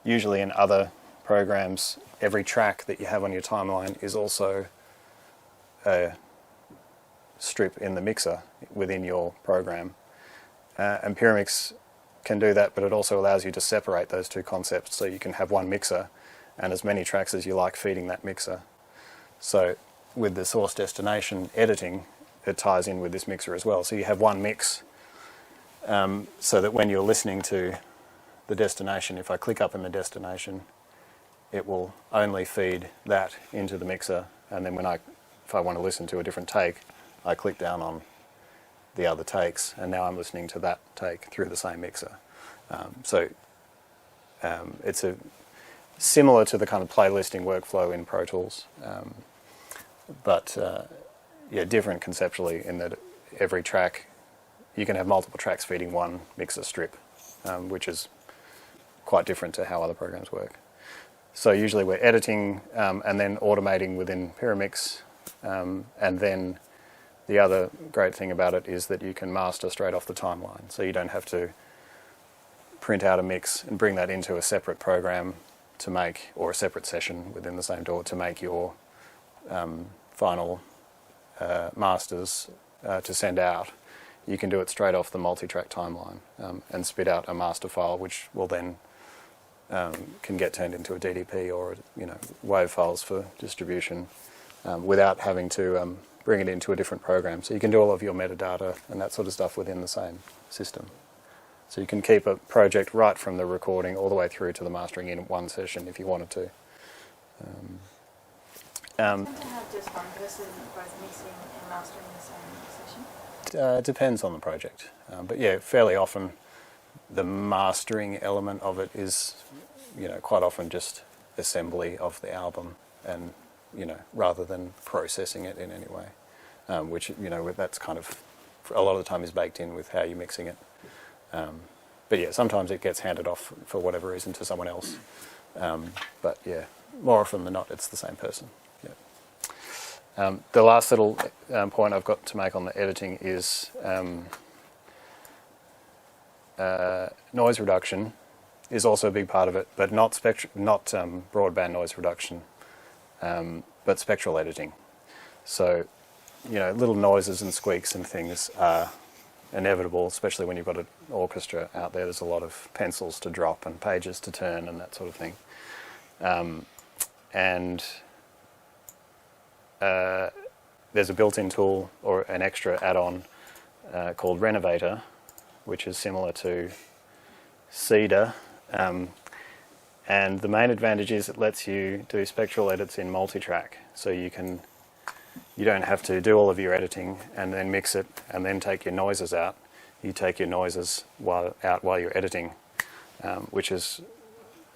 usually in other programs, every track that you have on your timeline is also a strip in the mixer within your program. And Pyramix can do that, but it also allows you to separate those two concepts, so you can have one mixer and as many tracks as you like feeding that mixer. So with the source destination editing, it ties in with this mixer as well. So you have one mix, so that when you're listening to the destination, if I click up in the destination, it will only feed that into the mixer, and then if I want to listen to a different take, I click down on the other takes, and now I'm listening to that take through the same mixer. It's similar to the kind of playlisting workflow in Pro Tools, but different conceptually in that every track, you can have multiple tracks feeding one mixer strip, which is quite different to how other programs work. So usually we're editing and then automating within Pyramix, and then the other great thing about it is that you can master straight off the timeline. So you don't have to print out a mix and bring that into a separate program to make, or a separate session within the same DAW to make your final masters to send out. You can do it straight off the multi-track timeline and spit out a master file, which will then can get turned into a DDP or WAV files for distribution without having to bring it into a different program. So you can do all of your metadata and that sort of stuff within the same system. So you can keep a project right from the recording all the way through to the mastering in one session if you wanted to. To have just one person both mixing and mastering the same session? It depends on the project. But yeah, fairly often the mastering element of it is, quite often just assembly of the album, and rather than processing it in any way, which that's kind of a lot of the time is baked in with how you're mixing it. But yeah, sometimes it gets handed off for whatever reason to someone else. But yeah, more often than not, it's the same person. Yeah. The last little point I've got to make on the editing is noise reduction is also a big part of it, but not broadband noise reduction, but spectral editing. So, little noises and squeaks and things are inevitable, especially when you've got an orchestra out there. There's a lot of pencils to drop and pages to turn and that sort of thing. There's a built-in tool or an extra add-on called Renovator, which is similar to Cedar. And the main advantage is it lets you do spectral edits in multi-track. So you don't have to do all of your editing and then mix it and then take your noises out. You take your noises while you're editing, which is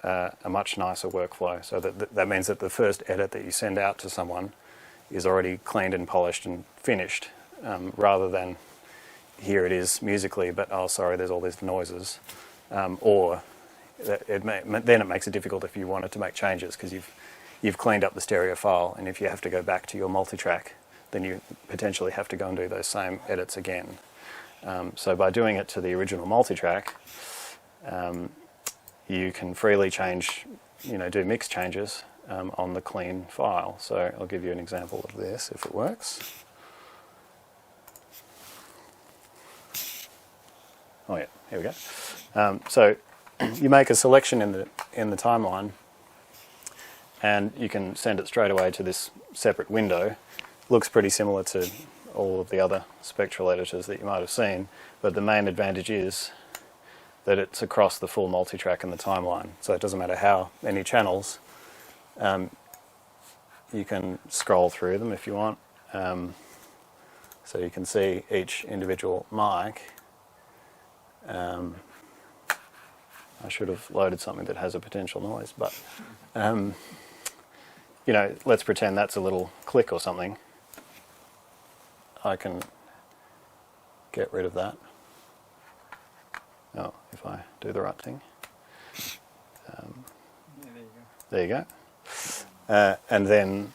a much nicer workflow. So that means that the first edit that you send out to someone is already cleaned and polished and finished, rather than here it is musically, but oh sorry, there's all these noises. Or then it makes it difficult if you wanted to make changes, because you've cleaned up the stereo file, and if you have to go back to your multi-track, then you potentially have to go and do those same edits again. So by doing it to the original multi-track, you can freely change, do mix changes on the clean file. So I'll give you an example of this if it works. Oh yeah, here we go. So you make a selection in the timeline, and you can send it straight away to this separate window. Looks pretty similar to all of the other spectral editors that you might have seen, but the main advantage is that it's across the full multi-track and the timeline. So it doesn't matter how many channels, you can scroll through them if you want. So you can see each individual mic. I should have loaded something that has a potential noise, but let's pretend that's a little click or something. I can get rid of that. Oh, if I do the right thing. There you go. And then...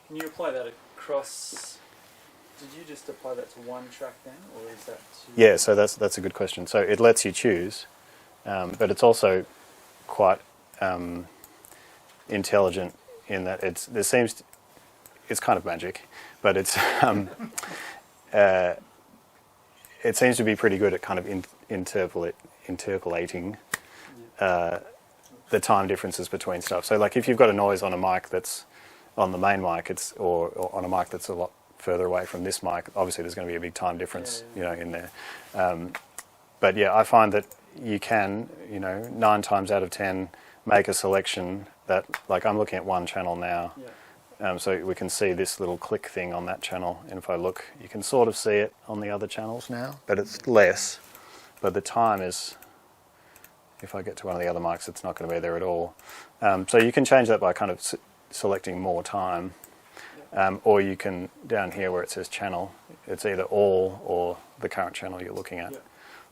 Can you apply that across... Did you just apply that to one track then, or is that to... Yeah, so that's a good question. So it lets you choose, but it's also quite intelligent in that it's kind of magic, but it's it seems to be pretty good at kind of interpolating the time differences between stuff. So like if you've got a noise on a mic that's on the main mic, or on a mic that's a lot further away from this mic, obviously there's going to be a big time difference, in there. But yeah, I find that you can, 9 times out of 10, make a selection that, like I'm looking at one channel now, so we can see this little click thing on that channel, and if I look, you can sort of see it on the other channels now, but it's less. But the time is, if I get to one of the other mics, it's not going to be there at all. So you can change that by kind of selecting more time, or you can, down here where it says channel, it's either all or the current channel you're looking at.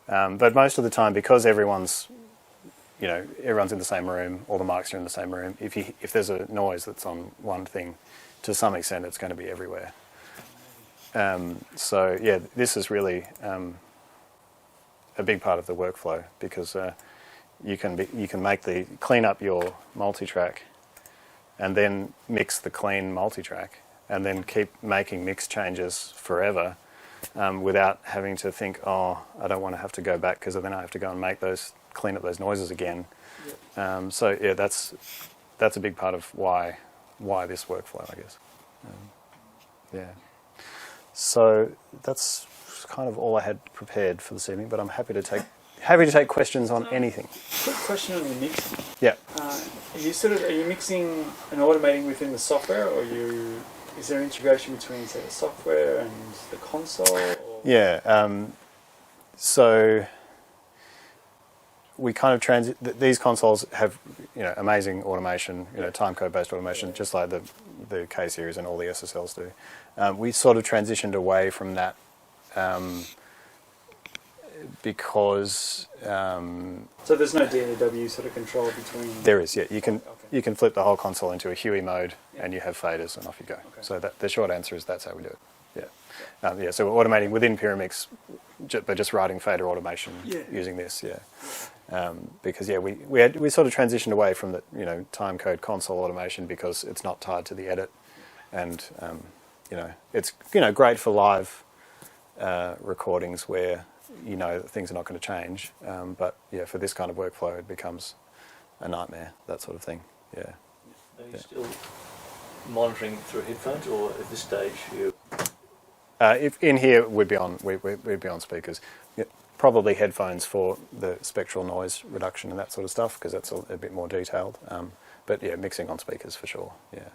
But most of the time, because everyone's in the same room, all the mics are in the same room, if there's a noise that's on one thing, to some extent it's going to be everywhere. So yeah, this is really a big part of the workflow, because you can clean up your multitrack and then mix the clean multitrack and then keep making mix changes forever, without having to think, I don't want to have to go back because then I have to go and clean up those noises again. So yeah, that's a big part of why this workflow, I guess. Yeah. So that's kind of all I had prepared for this evening, but I'm happy to take questions on anything. Quick question on your mixing. Yeah. Are you mixing and automating within the software, or is there integration between, say, the software and the console? Or? Yeah. So we kind of these consoles have amazing automation, timecode based automation, just like the K series and all the SSLs do. We sort of transitioned away from that because so there's no DAW sort of control between. There is, yeah. You can flip the whole console into a Huey mode, and you have faders, and off you go. Okay. So the short answer is that's how we do it. Yeah. So we're automating within Pyramix, but just writing fader automation using this. Yeah. Because we sort of transitioned away from the time code console automation because it's not tied to the edit, and it's great for live recordings where things are not going to change, but yeah, for this kind of workflow it becomes a nightmare, that sort of thing. Yeah. Are you still monitoring through headphones, or at this stage you? If in here we'd be on speakers. Yeah, probably headphones for the spectral noise reduction and that sort of stuff, because that's a bit more detailed. But yeah, mixing on speakers for sure. Yeah.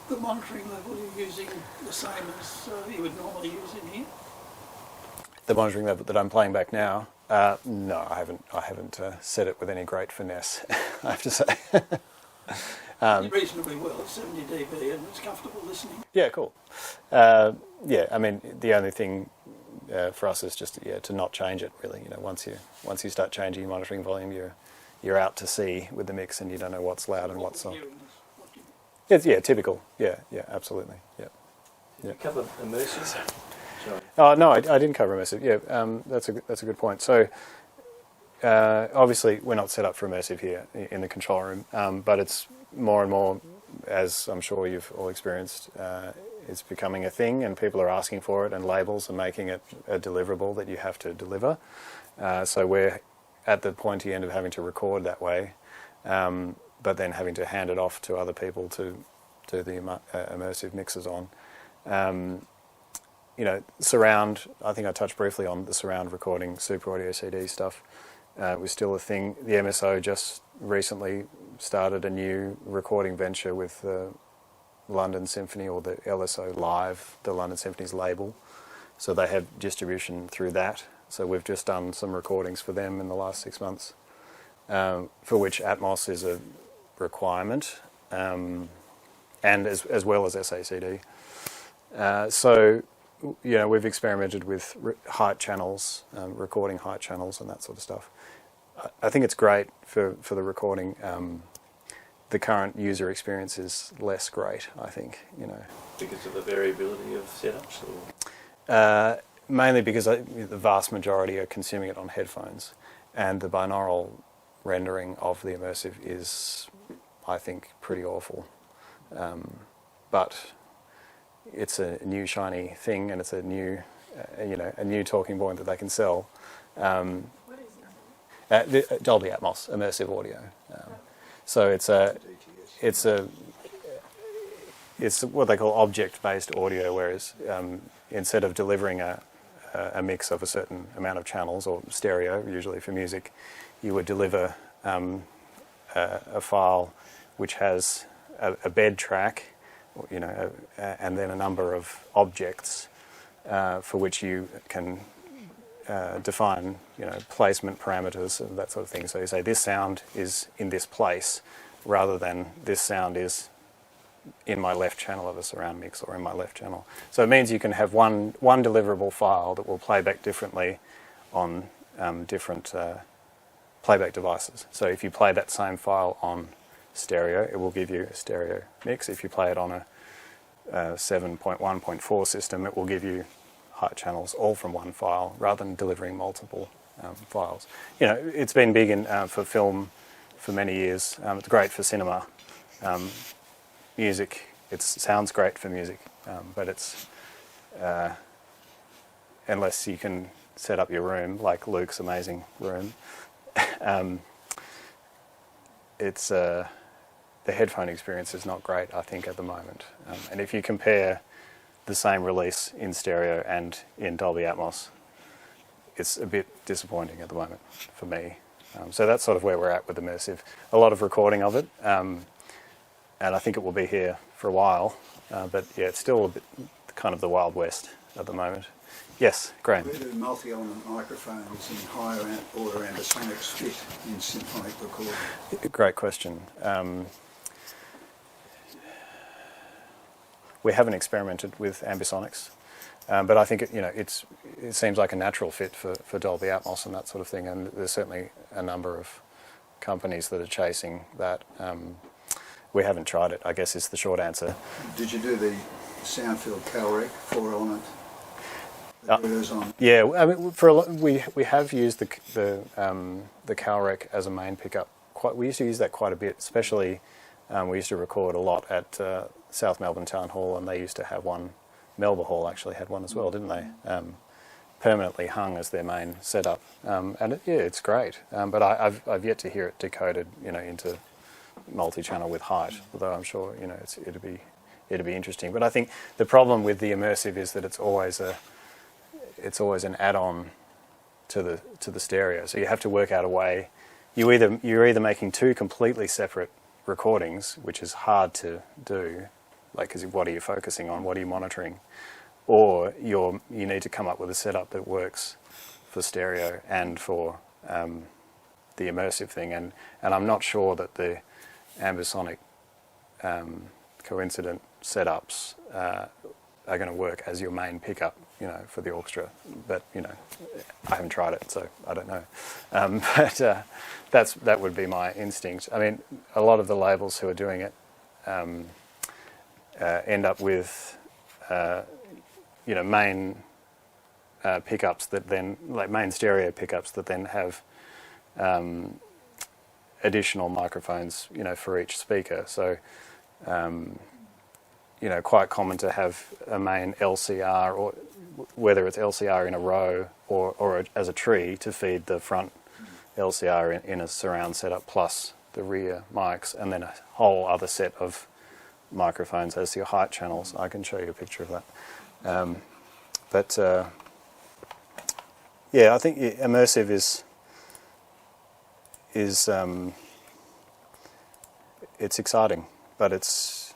The monitoring level you're using the same as you would normally use in here? The monitoring level that I'm playing back now, no, I haven't set it with any great finesse, I have to say. Reasonably well, it's 70 dB and it's comfortable listening. Yeah, cool. Yeah, I mean, the only thing for us is just to not change it really. Once you start changing your monitoring volume, you're out to sea with the mix, and you don't know what's loud and what's not. It's typical. Yeah, absolutely. Yeah. Did you cover immersive? Sorry. Oh no, I didn't cover immersive. Yeah, that's a good point. So obviously we're not set up for immersive here in the control room, but it's more and more, as I'm sure you've all experienced, it's becoming a thing, and people are asking for it, and labels are making it a deliverable that you have to deliver. So we're at the pointy end of having to record that way, but then having to hand it off to other people to do the immersive mixes on. Surround, I think I touched briefly on the surround recording, Super Audio CD stuff, was still a thing. The MSO just recently started a new recording venture with the London Symphony, or the LSO Live, the London Symphony's label. So they have distribution through that. So we've just done some recordings for them in the last 6 months, for which Atmos is a requirement, and as well as SACD. So we've experimented with height channels, recording height channels and that sort of stuff. I think it's great for the recording. The current user experience is less great, I think. Because of the variability of setups, or? Mainly because the vast majority are consuming it on headphones, and the binaural rendering of the immersive is, I think, pretty awful. But it's a new shiny thing, and it's a new a new talking point that they can sell. What is it? Dolby Atmos immersive audio. So it's what they call object-based audio, whereas instead of delivering a mix of a certain amount of channels, or stereo usually for music, you would deliver a file which has a bed track, and then a number of objects for which you can define, placement parameters and that sort of thing. So you say this sound is in this place, rather than this sound is in my left channel of a surround mix or in my left channel. So it means you can have one deliverable file that will play back differently on different playback devices. So if you play that same file on stereo, it will give you a stereo mix. If you play it on a 7.1.4 system, it will give you height channels all from one file, rather than delivering multiple files. It's been big for film for many years. It's great for cinema. Music, it sounds great for music, but it's unless you can set up your room like Luke's amazing room, it's the headphone experience is not great, I think, at the moment. And if you compare the same release in stereo and in Dolby Atmos, it's a bit disappointing at the moment for me. So that's sort of where we're at with immersive. A lot of recording of it. And I think it will be here for a while, but yeah, it's still a bit kind of the Wild West at the moment. Yes, Graham. Where do multi-element microphones and higher order ambisonics fit in symphonic recording? Great question. We haven't experimented with ambisonics, but I think it seems like a natural fit for Dolby Atmos and that sort of thing, and there's certainly a number of companies that are chasing that. We haven't tried it, I guess, is the short answer. Did you do the Soundfield CalRec 4-element? Yeah, I mean, we have used the CalRec as a main pickup. We used to use that quite a bit, especially we used to record a lot at South Melbourne Town Hall, and they used to have one. Melbourne Hall actually had one as well, didn't they? Permanently hung as their main setup, and it's great. But I've yet to hear it decoded, into multi-channel with height, although I'm sure it'd be interesting. But I think the problem with the immersive is that it's always an add-on to the stereo. So you have to work out a way. You're either making two completely separate recordings, which is hard to do, because what are you focusing on? What are you monitoring? Or you need to come up with a setup that works for stereo and for the immersive thing. And I'm not sure that the ambisonic coincident setups are going to work as your main pickup, for the orchestra. But I haven't tried it, so I don't know. But that would be my instinct. I mean, a lot of the labels who are doing it end up with main pickups that then, like main stereo pickups that then have additional microphones, for each speaker. So, quite common to have a main LCR, or whether it's LCR in a row or as a tree to feed the front LCR in a surround setup plus the rear mics, and then a whole other set of microphones as your height channels. I can show you a picture of that. I think immersive is it's exciting, but it's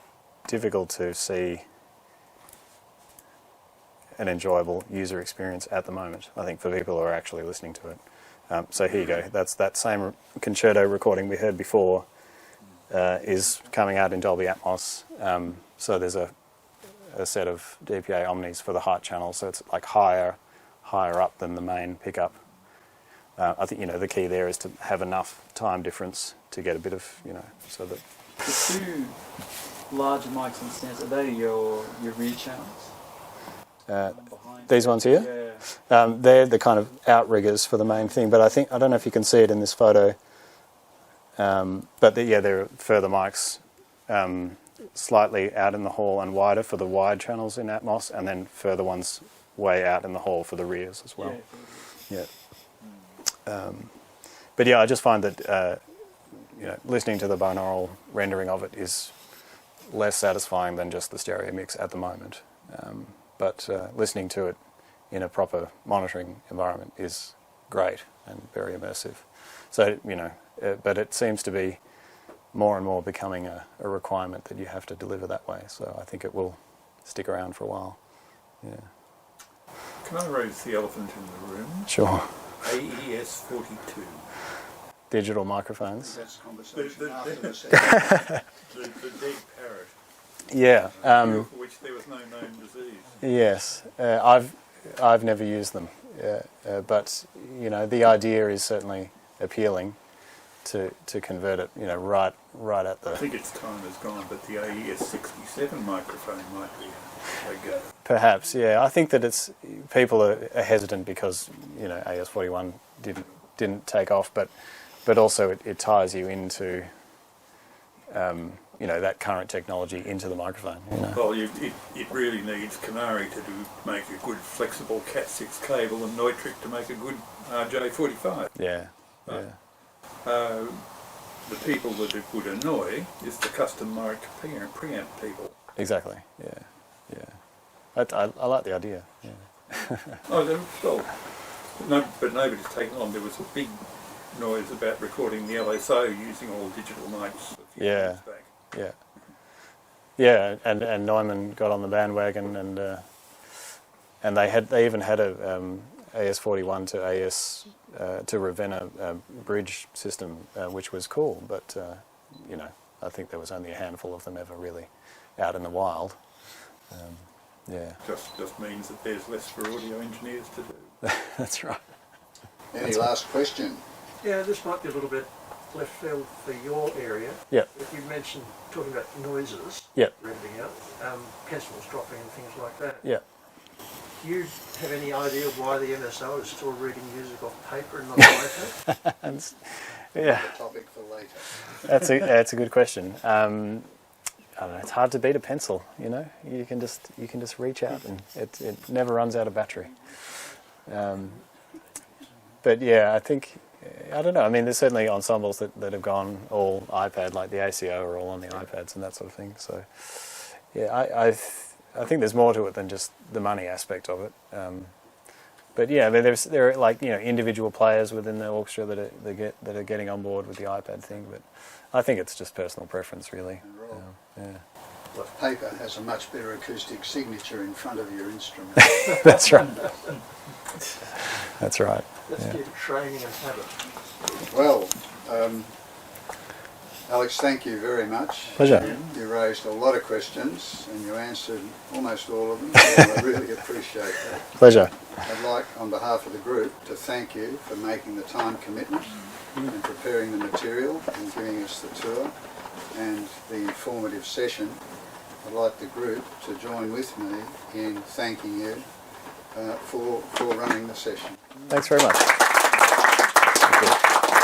difficult to see an enjoyable user experience at the moment, I think, for people who are actually listening to it. So here you go. That's that same concerto recording we heard before is coming out in Dolby Atmos. So there's a set of DPA omnis for the height channel, so it's like higher up than the main pickup. I think the key there is to have enough time difference to get a bit of so that the two larger mics in stance, are they your rear channels? These ones here, they're the kind of outriggers for the main thing. But I don't know if you can see it in this photo. But there are further mics, slightly out in the hall and wider for the wide channels in Atmos, and then further ones way out in the hall for the rears as well. Yeah. But yeah, I just find that listening to the binaural rendering of it is less satisfying than just the stereo mix at the moment. But listening to it in a proper monitoring environment is great and very immersive. So, but it seems to be more and more becoming a requirement that you have to deliver that way. So I think it will stick around for a while. Yeah. Can I raise the elephant in the room? Sure. AES 42. Digital microphones. That's conversation after the session. The dead parrot. Yeah. For which there was no known disease. Yes. I've never used them, but the idea is certainly appealing to convert it, right at the. I think its time has gone, but the AES 67 microphone might be a go. Perhaps, yeah. I think that people are hesitant because AES 41 didn't take off, but also it ties you into that current technology into the microphone. Well, it really needs Canary to make a good flexible Cat6 cable and Neutrik to make a good RJ45. Yeah. The people that it would annoy is the custom mic preamp people. Exactly. Yeah. I like the idea. Yeah. But nobody's taken on. There was a big noise about recording the LSO using all digital mics a few years back. Yeah, and Neumann got on the bandwagon, and they even had a AS41 to AS to Ravenna bridge system, which was cool. But I think there was only a handful of them ever really out in the wild. Just means that there's less for audio engineers to do. That's right. Any last question? Yeah, this might be a little bit left field for your area. Yep. If you mentioned talking about noises, Yep. revving out, pencils dropping and things like that. Yeah. Do you have any idea why the MSO is still reading music off paper and not iPad? Yeah. A topic for later. That's a good question. I don't know. It's hard to beat a pencil. You can just reach out and it never runs out of battery. But yeah, I don't know. I mean, there's certainly ensembles that have gone all iPad, like the ACO are all on the iPads and that sort of thing. So yeah, I think there's more to it than just the money aspect of it. But yeah, I mean, there are like individual players within the orchestra that are getting on board with the iPad thing. But I think it's just personal preference, really. Yeah. Paper has a much better acoustic signature in front of your instrument. That's right. That's right. Let's keep training and habit. Well, Alex, thank you very much. Pleasure. You raised a lot of questions and you answered almost all of them. So I really appreciate that. Pleasure. I'd like, on behalf of the group, to thank you for making the time commitment and preparing the material and giving us the tour and the informative session. I'd like the group to join with me in thanking you for running the session. Thanks very much. Thank you.